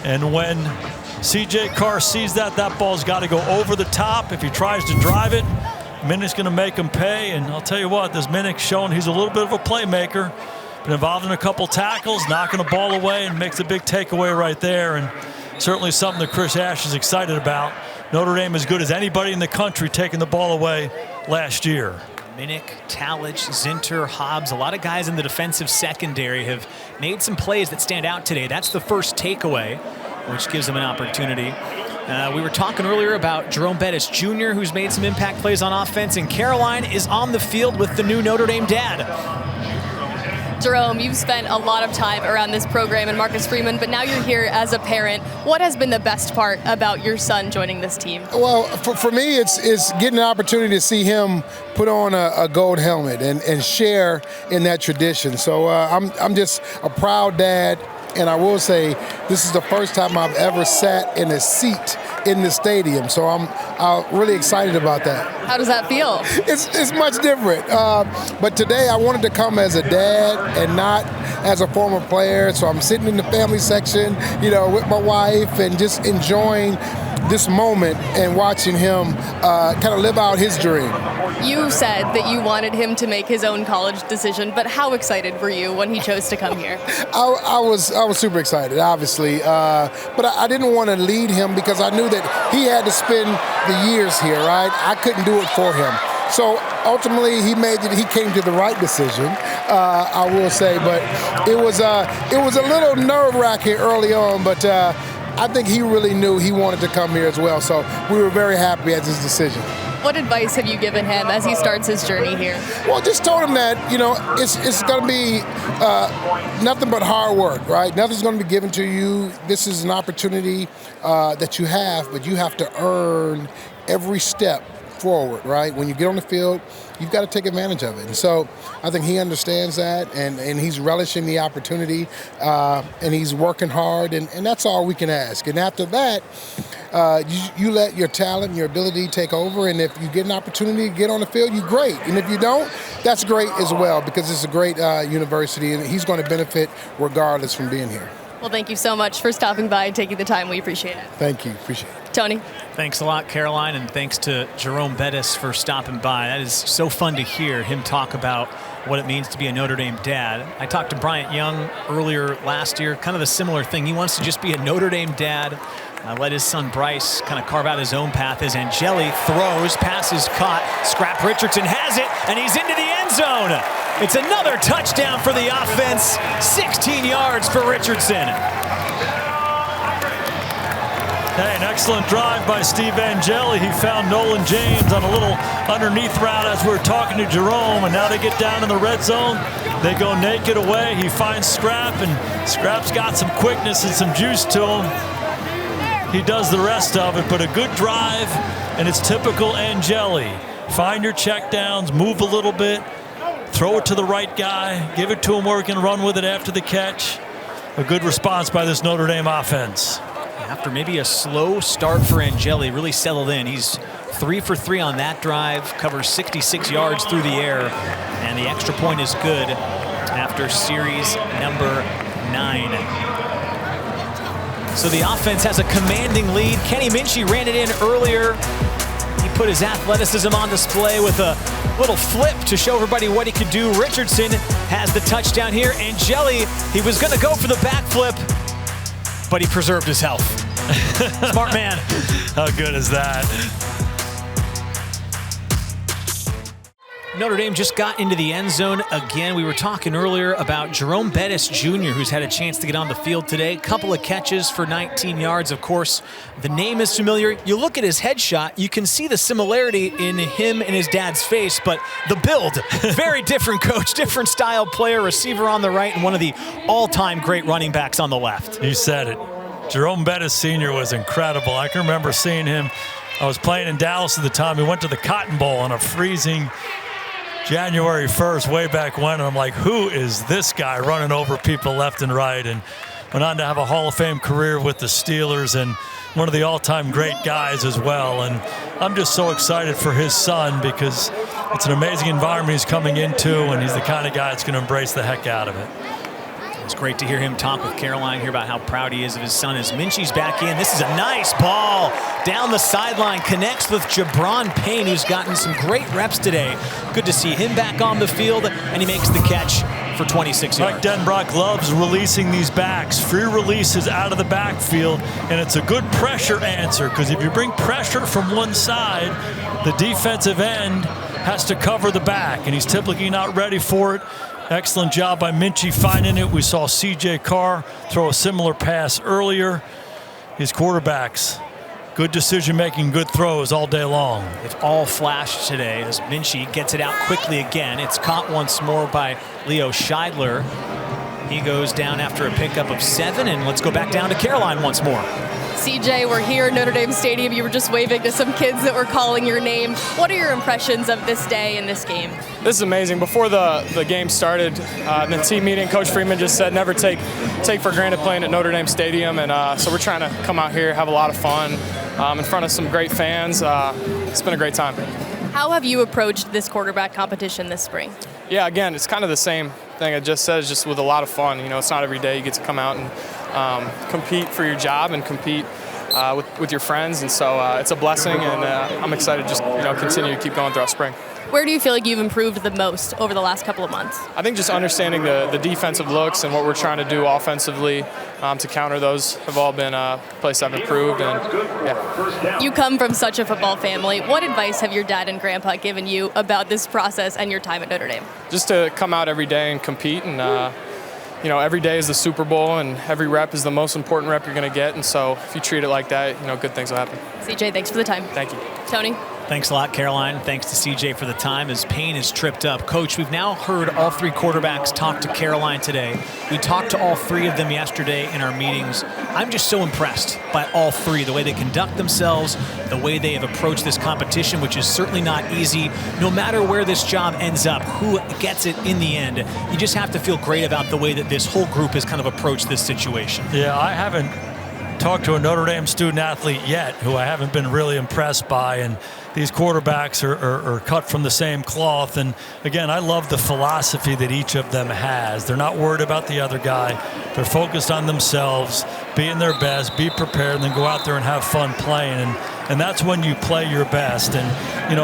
And when C.J. Carr sees that ball's got to go over the top. If he tries to drive it, Minnick's going to make him pay. And I'll tell you what, this Minnick's showing he's a little bit of a playmaker. Been involved in a couple tackles, knocking the ball away, and makes a big takeaway right there. And certainly something that Chris Ash is excited about. Notre Dame as good as anybody in the country taking the ball away last year. Minnick, Talich, Zinter, Hobbs, a lot of guys in the defensive secondary have made some plays that stand out today. That's the first takeaway. which gives him an opportunity. We were talking earlier about Jerome Bettis Jr., who's made some impact plays on offense, and Caroline is on the field with the new Notre Dame dad. Jerome, you've spent a lot of time around this program and Marcus Freeman, but now you're here as a parent. What has been the best part about your son joining this team? Well, for me, it's getting an opportunity to see him put on a gold helmet and share in that tradition. So I'm just a proud dad. And I will say, this is the first time I've ever sat in a seat in the stadium. So I'm really excited about that. How does that feel? It's much different. But today I wanted to come as a dad and not as a former player. So I'm sitting in the family section, with my wife and just enjoying this moment and watching him kind of live out his dream. You said that you wanted him to make his own college decision, but how excited were you when he chose to come here? I was super excited, obviously, but I didn't want to lead him because I knew that he had to spend the years here, right? I couldn't do it for him. So ultimately, he came to the right decision, I will say. But it was a little nerve-wracking early on, but I think he really knew he wanted to come here as well. So we were very happy at his decision. What advice have you given him as he starts his journey here? Well, just told him that, it's going to be nothing but hard work, right? Nothing's going to be given to you. This is an opportunity that you have, but you have to earn every step forward, right? When you get on the field, you've got to take advantage of it. And so I think he understands that, and he's relishing the opportunity, and he's working hard, and that's all we can ask. And after that, you let your talent and your ability take over, and if you get an opportunity to get on the field, you're great. And if you don't, that's great as well, because it's a great university, and he's going to benefit regardless from being here. Well, thank you so much for stopping by and taking the time. We appreciate it. Thank you. Appreciate it. Tony. Thanks a lot, Caroline, and thanks to Jerome Bettis for stopping by. That is so fun to hear him talk about what it means to be a Notre Dame dad. I talked to Bryant Young earlier last year, kind of a similar thing. He wants to just be a Notre Dame dad. Let his son Bryce kind of carve out his own path as Angeli throws, pass is caught. Scrap Richardson has it, and he's into the end zone. It's another touchdown for the offense, 16 yards for Richardson. Hey, an excellent drive by Steve Angeli. He found Nolan James on a little underneath route as we were talking to Jerome, and now they get down in the red zone. They go naked away. He finds Scrap, and Scrap's got some quickness and some juice to him. He does the rest of it, but a good drive, and it's typical Angeli. Find your check downs, move a little bit, throw it to the right guy, give it to him where he can run with it after the catch. A good response by this Notre Dame offense. After maybe a slow start for Angeli, really settled in. He's 3 for 3 on that drive, covers 66 yards through the air, and the extra point is good after series number 9. So the offense has a commanding lead. Kenny Minchey ran it in earlier. He put his athleticism on display with a little flip to show everybody what he could do. Richardson has the touchdown here. Angeli, he was going to go for the backflip, but he preserved his health. Smart man. How good is that? Notre Dame just got into the end zone again. We were talking earlier about Jerome Bettis Jr., who's had a chance to get on the field today. Couple of catches for 19 yards. Of course, the name is familiar. You look at his headshot, you can see the similarity in him and his dad's face, but the build, very different coach, different style player, receiver on the right, and one of the all-time great running backs on the left. You said it. Jerome Bettis Sr. was incredible. I can remember seeing him. I was playing in Dallas at the time. He went to the Cotton Bowl on a freezing January 1st, way back when, and I'm like, who is this guy running over people left and right? And went on to have a Hall of Fame career with the Steelers and one of the all-time great guys as well. And I'm just so excited for his son because it's an amazing environment he's coming into, and he's the kind of guy that's going to embrace the heck out of it. It's great to hear him talk with Caroline, hear about how proud he is of his son as Minchey's back in. This is a nice ball down the sideline, connects with Jabron Payne, who's gotten some great reps today. Good to see him back on the field, and he makes the catch for 26 yards. Mike Denbrock loves releasing these backs. Free releases out of the backfield, and it's a good pressure answer because if you bring pressure from one side, the defensive end has to cover the back, and he's typically not ready for it. Excellent job by Minchey finding it. We saw C.J. Carr throw a similar pass earlier. these quarterbacks, good decision-making, good throws all day long. It's all flash today as Minchey gets it out quickly again. It's caught once more by Leo Scheidler. He goes down after a pickup of 7, and let's go back down to Caroline once more. CJ, we're here at Notre Dame Stadium. You were just waving to some kids that were calling your name. What are your impressions of this day and this game? This is amazing. Before the game started, in the team meeting, Coach Freeman just said never take for granted playing at Notre Dame Stadium, and so we're trying to come out here, have a lot of fun in front of some great fans. It's been a great time. How have you approached this quarterback competition this spring? Yeah, again, it's kind of the same thing I just said, just with a lot of fun. You know, it's not every day you get to come out and compete for your job and compete with your friends, and so it's a blessing, and I'm excited to just continue to keep going throughout spring. Where do you feel like you've improved the most over the last couple of months? I think just understanding the defensive looks and what we're trying to do offensively to counter those have all been a place I've improved. And yeah. You come from such a football family. What advice have your dad and grandpa given you about this process and your time at Notre Dame? Just to come out every day and compete, and every day is the Super Bowl, and every rep is the most important rep you're going to get. And so if you treat it like that, good things will happen. CJ, thanks for the time. Thank you. Tony? Thanks a lot, Caroline. Thanks to CJ for the time as Payne is tripped up. Coach, we've now heard all 3 quarterbacks talk to Caroline today. We talked to all 3 of them yesterday in our meetings. I'm just so impressed by all 3, the way they conduct themselves, the way they have approached this competition, which is certainly not easy. No matter where this job ends up, who gets it in the end, you just have to feel great about the way that this whole group has kind of approached this situation. Yeah, I haven't talked to a Notre Dame student athlete yet who I haven't been really impressed by, and these quarterbacks are cut from the same cloth. And again, I love the philosophy that each of them has. They're not worried about the other guy. They're focused on themselves, being their best, be prepared, and then go out there and have fun playing. And that's when you play your best. And,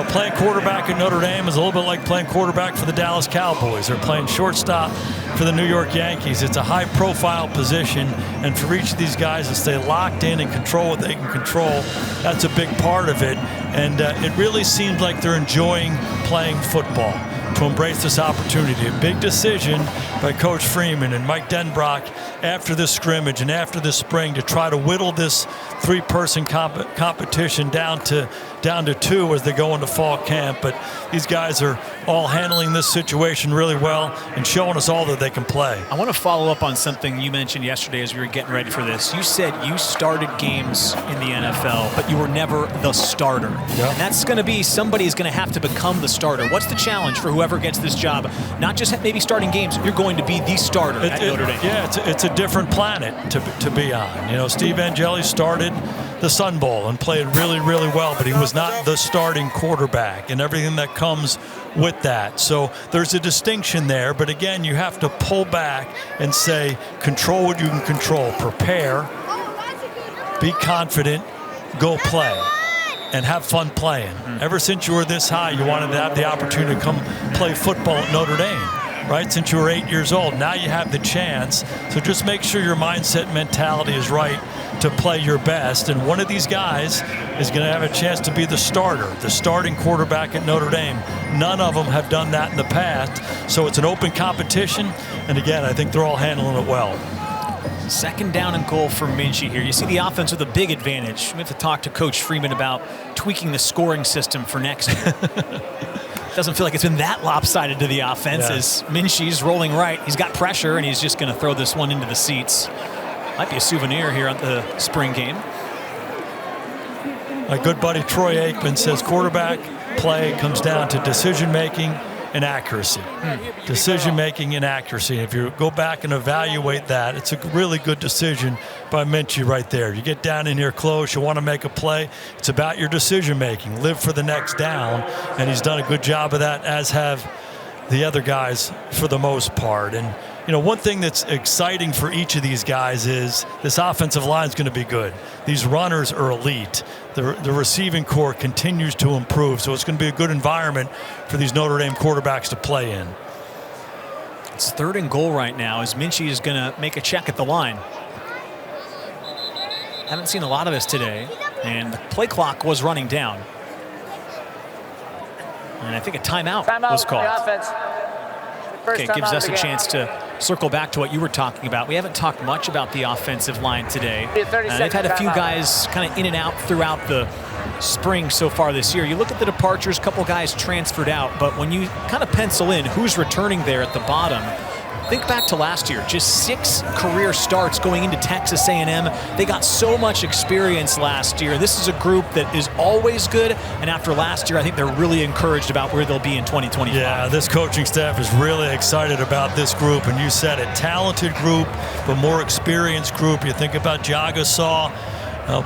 playing quarterback at Notre Dame is a little bit like playing quarterback for the Dallas Cowboys. They're playing shortstop for the New York Yankees. It's a high-profile position, and for each of these guys to stay locked in and control what they can control, that's a big part of it. And it really seems like they're enjoying playing football, to embrace this opportunity. A big decision by Coach Freeman and Mike Denbrock after this scrimmage and after this spring to try to whittle this 3-person competition down to 2 as they go into fall camp. But these guys are all handling this situation really well and showing us all that they can play. I want to follow up on something you mentioned yesterday as we were getting ready for this. You said you started games in the NFL, but you were never the starter. Yep. And that's going to be somebody's going to have to become the starter. What's the challenge for whoever gets this job? Not just maybe starting games, you're going to be the starter at Notre Dame. Yeah, it's a different planet to be on. Steve Angeli started the Sun Bowl and played really, really well, but he was not the starting quarterback and everything that comes with that. So there's a distinction there, but again, you have to pull back and say, control what you can control, prepare, be confident, go play, and have fun playing. Ever since you were this high, you wanted to have the opportunity to come play football at Notre Dame. Right, since you were 8 years old. Now you have the chance, so just make sure your mindset mentality is right to play your best. And one of these guys is going to have a chance to be the starter, the starting quarterback at Notre Dame. None of them have done that in the past, so it's an open competition. And again, I think they're all handling it well. 2nd down and goal for Minchey here. You see the offense with a big advantage. We have to talk to Coach Freeman about tweaking the scoring system for next year. Doesn't feel like it's been that lopsided to the offense as Minchey's rolling right. He's got pressure, and he's just going to throw this one into the seats. Might be a souvenir here at the spring game. My good buddy Troy Aikman says quarterback play comes down to decision-making and accuracy. Decision-making and accuracy. If you go back and evaluate that, it's a really good decision by Minchey right there. You get down in here close, you want to make a play. It's about your decision-making. Live for the next down, and he's done a good job of that, as have the other guys for the most part. And one thing that's exciting for each of these guys is this offensive line is going to be good. These runners are elite. The receiving core continues to improve, so it's going to be a good environment for these Notre Dame quarterbacks to play in. It's 3rd and goal right now as Minchey is going to make a check at the line. Haven't seen a lot of this today, and the play clock was running down. And I think a timeout was called. Okay, gives us a chance to circle back to what you were talking about. We haven't talked much about the offensive line today. They've had a few guys kind of in and out throughout the spring so far this year. You look at the departures, a couple guys transferred out, but when you kind of pencil in who's returning there at the bottom, think back to last year, just 6 career starts going into Texas A&M. They got so much experience last year. This is a group that is always good, and after last year, I think they're really encouraged about where they'll be in 2025. Yeah, this coaching staff is really excited about this group, and you said it, talented group, but more experienced group. You think about Jagasaw,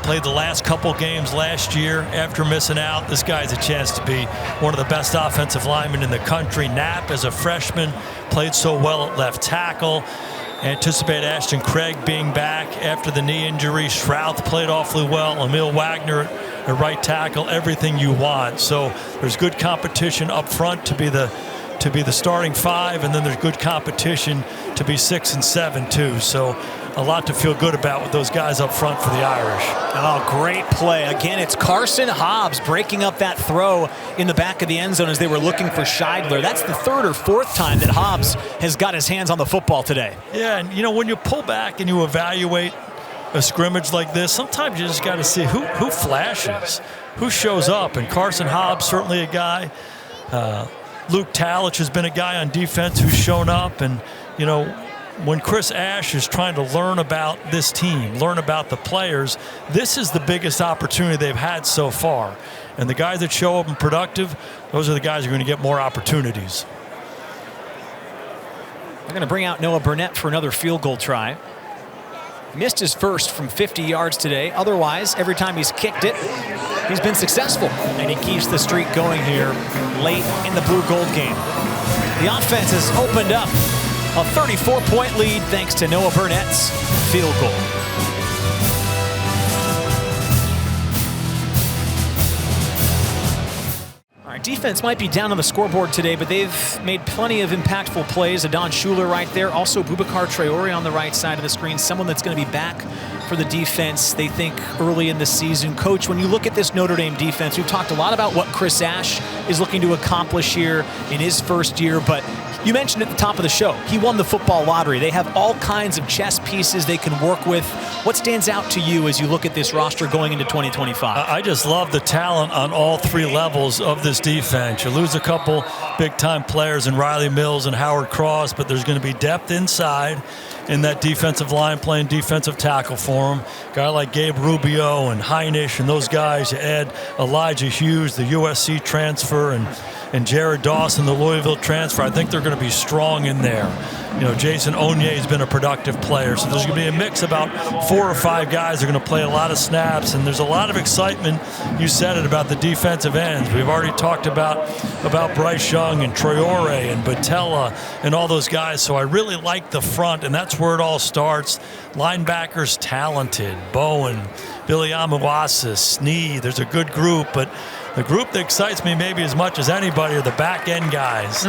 played the last couple games last year after missing out. This guy's a chance to be one of the best offensive linemen in the country. Knapp, as a freshman, played so well at left tackle. Anticipate Ashton Craig being back after the knee injury. Shrouth played awfully well. Emil Wagner at right tackle. Everything you want. So there's good competition up front to be the starting 5, and then there's good competition to be 6 and 7 too. So a lot to feel good about with those guys up front for the Irish. Oh, great play. Again, it's Carson Hobbs breaking up that throw in the back of the end zone as they were looking for Scheidler. That's the 3rd or 4th time that Hobbs has got his hands on the football today. Yeah, and you know, when you pull back and you evaluate a scrimmage like this, sometimes you just got to see who flashes, who shows up. And Carson Hobbs, certainly a guy. Luke Talich has been a guy on defense who's shown up. And, you know, when Chris Ash is trying to learn about this team, learn about the players, this is the biggest opportunity they've had so far. And the guys that show up and productive, those are the guys who are going to get more opportunities. They're going to bring out Noah Burnett for another field goal try. Missed his first from 50 yards today. Otherwise, every time he's kicked it, he's been successful. And he keeps the streak going here late in the blue-gold game. The offense has opened up a 34-point lead thanks to Noah Burnett's field goal. All right, defense might be down on the scoreboard today, but they've made plenty of impactful plays. Adon Schuler right there. Also, Boubacar Traore on the right side of the screen. Someone that's going to be back for the defense, they think, early in the season. Coach, when you look at this Notre Dame defense, we've talked a lot about what Chris Ash is looking to accomplish here in his first year, but you mentioned at the top of the show, he won the football lottery. They have all kinds of chess pieces they can work with. What stands out to you as you look at this roster going into 2025? I just love the talent on all 3 levels of this defense. You lose a couple big-time players in Riley Mills and Howard Cross, but there's going to be depth inside in that defensive line playing defensive tackle for him. A guy like Gabe Rubio and Heinisch and those guys. You add Elijah Hughes, the USC transfer, and Jared Dawson, the Louisville transfer. I think they're going to be strong in there. You know, Jason Onye has been a productive player. So there's going to be a mix about 4 or 5 guys that are going to play a lot of snaps. And there's a lot of excitement, you said it, about the defensive ends. We've already talked about Bryce Young and Traore and Batella and all those guys. So I really like the front, and that's where it all starts. Linebackers talented. Bowen, Billy Amuasa, Sneed. There's a good group, but the group that excites me maybe as much as anybody are the back-end guys.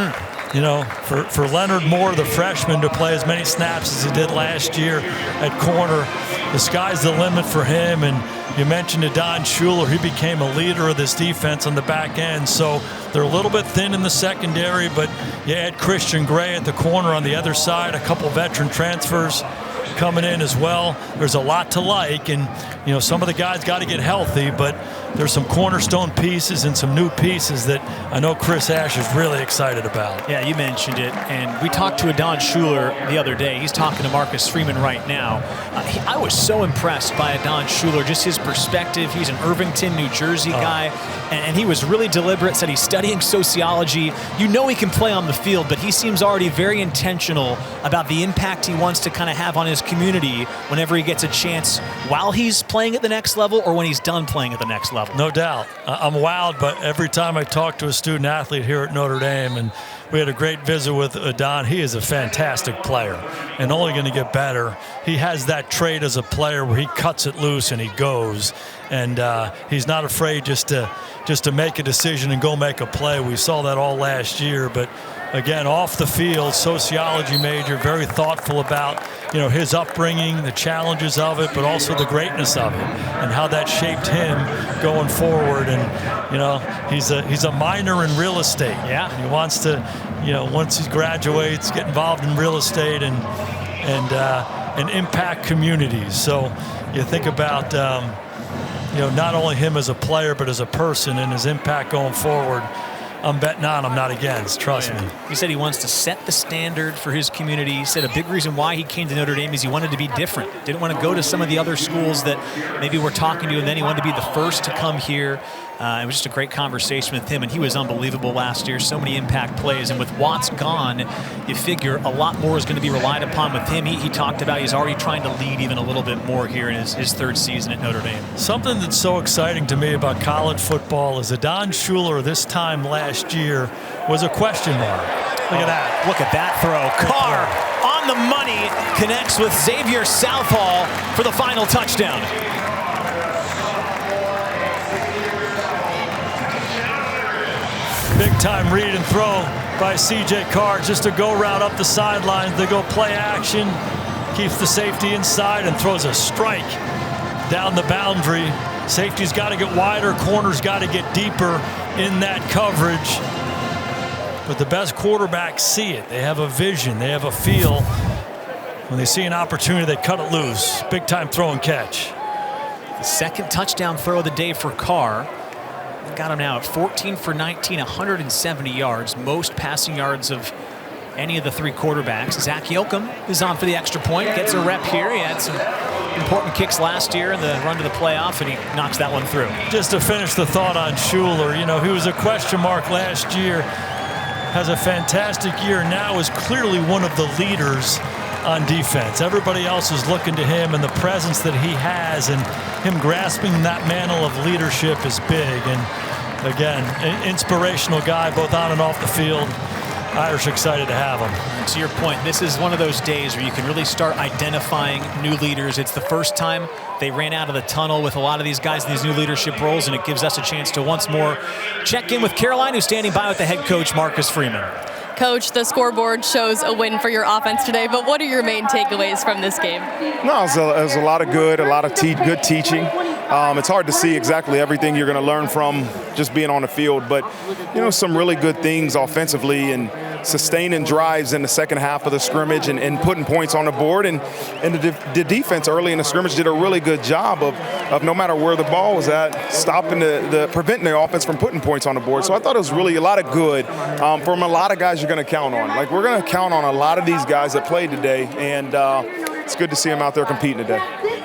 You know, for Leonard Moore, the freshman, to play as many snaps as he did last year at corner, the sky's the limit for him. And you mentioned Adon Schuler. He became a leader of this defense on the back end. So they're a little bit thin in the secondary, but you add Christian Gray at the corner on the other side, a couple veteran transfers coming in as well. There's a lot to like, and you know, some of the guys got to get healthy, but there's some cornerstone pieces and some new pieces that I know Chris Ash is really excited about. Yeah, you mentioned it, and we talked to Adon Schuler the other day. He's talking to Marcus Freeman right now. I was so impressed by Adon Schuler, just his perspective. He's an Irvington, New Jersey guy, and he was really deliberate, said he's studying sociology. You know he can play on the field, but he seems already very intentional about the impact he wants to kind of have on his community whenever he gets a chance while he's playing at the next level or when he's done playing at the next level. No doubt. I'm wowed, but every time I talk to a student athlete here at Notre Dame, and we had a great visit with Adon, he is a fantastic player and only going to get better. He has that trait as a player where he cuts it loose and he goes, and he's not afraid just to make a decision and go make a play. We saw that all last year, but again, off the field, sociology major, very thoughtful about, his upbringing, the challenges of it, but also the greatness of it and how that shaped him going forward. And, he's a minor in real estate. Yeah. And he wants to, once he graduates, get involved in real estate and impact communities. So you think about, not only him as a player, but as a person and his impact going forward. I'm betting on him, not against. Trust me. He said he wants to set the standard for his community. He said a big reason why he came to Notre Dame is he wanted to be different. Didn't want to go to some of the other schools that maybe we're talking to, and then he wanted to be the first to come here. It was just a great conversation with him, and he was unbelievable last year. So many impact plays, and with Watts gone, you figure a lot more is going to be relied upon with him. He talked about he's already trying to lead even a little bit more here in his third season at Notre Dame. Something that's so exciting to me about college football is Adon Schuler this time last year was a question mark. Look at that. Look at that throw. Carr on the money, connects with Xavier Southall for the final touchdown. Big time read and throw by C.J. Carr, just a go route up the sidelines. They go play action, keeps the safety inside and throws a strike down the boundary. Safety's got to get wider, corner's got to get deeper in that coverage. But the best quarterbacks see it. They have a vision, they have a feel. When they see an opportunity, they cut it loose. Big time throw and catch. The second touchdown throw of the day for Carr. Got him now at 14 for 19, 170 yards, most passing yards of any of the three quarterbacks. Zach Yoakum is on for the extra point, gets a rep here. He had some important kicks last year in the run to the playoff, and he knocks that one through. Just to finish the thought on Schuler, he was a question mark last year, has a fantastic year, now is clearly one of the leaders on defense. Everybody else is looking to him, and the presence that he has and him grasping that mantle of leadership is big. And again, an inspirational guy both on and off the field. Irish excited to have him. And to your point, this is one of those days where you can really start identifying new leaders. It's the first time they ran out of the tunnel with a lot of these guys in these new leadership roles, and it gives us a chance to once more check in with Caroline, who's standing by with the head coach, Marcus Freeman. Coach, the scoreboard shows a win for your offense today, but what are your main takeaways from this game? No, it was a lot of good, a lot of good teaching. It's hard to see exactly everything you're going to learn from just being on the field, but some really good things offensively and sustaining drives in the second half of the scrimmage and putting points on the board. And the defense early in the scrimmage did a really good job of no matter where the ball was at, stopping preventing the offense from putting points on the board. So I thought it was really a lot of good from a lot of guys you're going to count on. Like, we're going to count on a lot of these guys that played today, and it's good to see them out there competing today.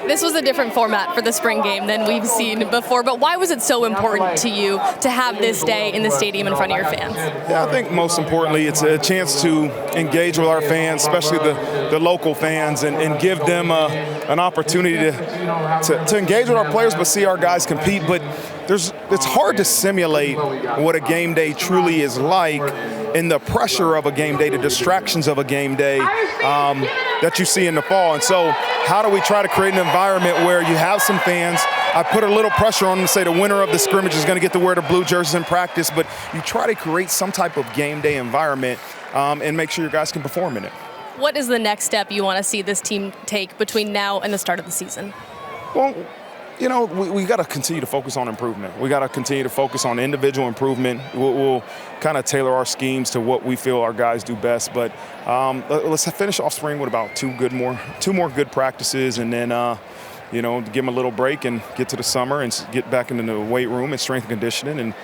This was a different format for the spring game than we've seen before, but why was it so important to you to have this day in the stadium in front of your fans? Yeah, I think most importantly, it's a chance to engage with our fans, especially the local fans, and give them an opportunity to engage with our players, but see our guys compete. But it's hard to simulate what a game day truly is like in the pressure of a game day, the distractions of a game day that you see in the fall. And so how do we try to create an environment where you have some fans? I put a little pressure on them to say the winner of the scrimmage is going to get to wear the blue jerseys in practice, but you try to create some type of game day environment and make sure your guys can perform in it. What is the next step you want to see this team take between now and the start of the season? Well, we got to continue to focus on improvement. We got to continue to focus on individual improvement. We'll kind of tailor our schemes to what we feel our guys do best. But let's finish off spring with about two more good practices, and then give them a little break and get to the summer and get back into the weight room and strength and conditioning. And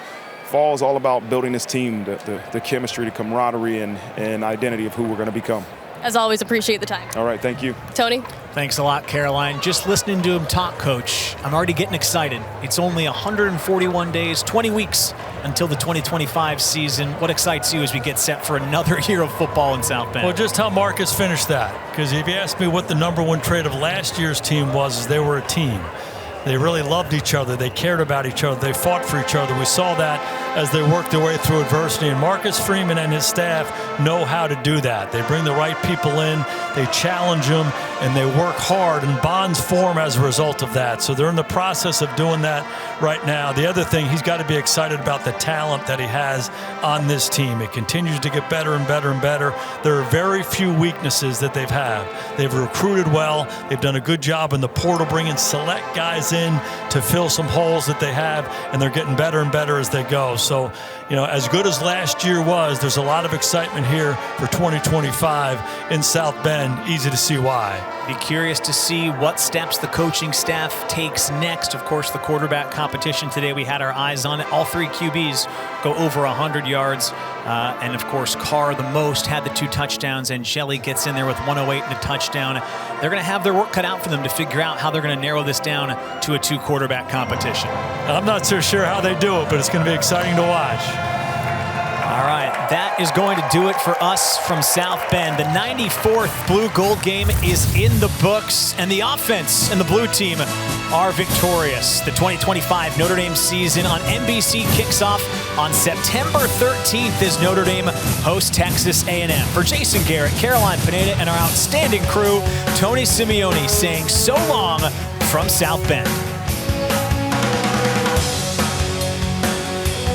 fall is all about building this team, the chemistry, the camaraderie, and identity of who we're going to become. As always, appreciate the time. All right, thank you. Tony? Thanks a lot, Caroline. Just listening to him talk, Coach, I'm already getting excited. It's only 141 days, 20 weeks until the 2025 season. What excites you as we get set for another year of football in South Bend? Well, just how Marcus finished that. Because if you ask me what the number one trait of last year's team was, is they were a team. They really loved each other. They cared about each other. They fought for each other. We saw that as they work their way through adversity. And Marcus Freeman and his staff know how to do that. They bring the right people in, they challenge them, and they work hard, and bonds form as a result of that. So they're in the process of doing that right now. The other thing, he's got to be excited about the talent that he has on this team. It continues to get better and better and better. There are very few weaknesses that they've had. They've recruited well. They've done a good job in the portal, bringing select guys in to fill some holes that they have, and they're getting better and better as they go. So, you know, as good as last year was, there's a lot of excitement here for 2025 in South Bend. Easy to see why. Be curious to see what steps the coaching staff takes next. Of course, the quarterback competition today, we had our eyes on it. All three QBs go over 100 yards. And, of course, Carr the most, had the 2 touchdowns. Angeli gets in there with 108 and a touchdown. They're going to have their work cut out for them to figure out how they're going to narrow this down to a 2-quarterback competition. I'm not so sure how they do it, but it's going to be exciting to watch. All right, that is going to do it for us from South Bend. The 94th Blue Gold game is in the books, and the offense and the blue team are victorious. The 2025 Notre Dame season on NBC kicks off on September 13th as Notre Dame hosts Texas A&M. For Jason Garrett, Caroline Pineda, and our outstanding crew, Tony Simeone saying so long from South Bend.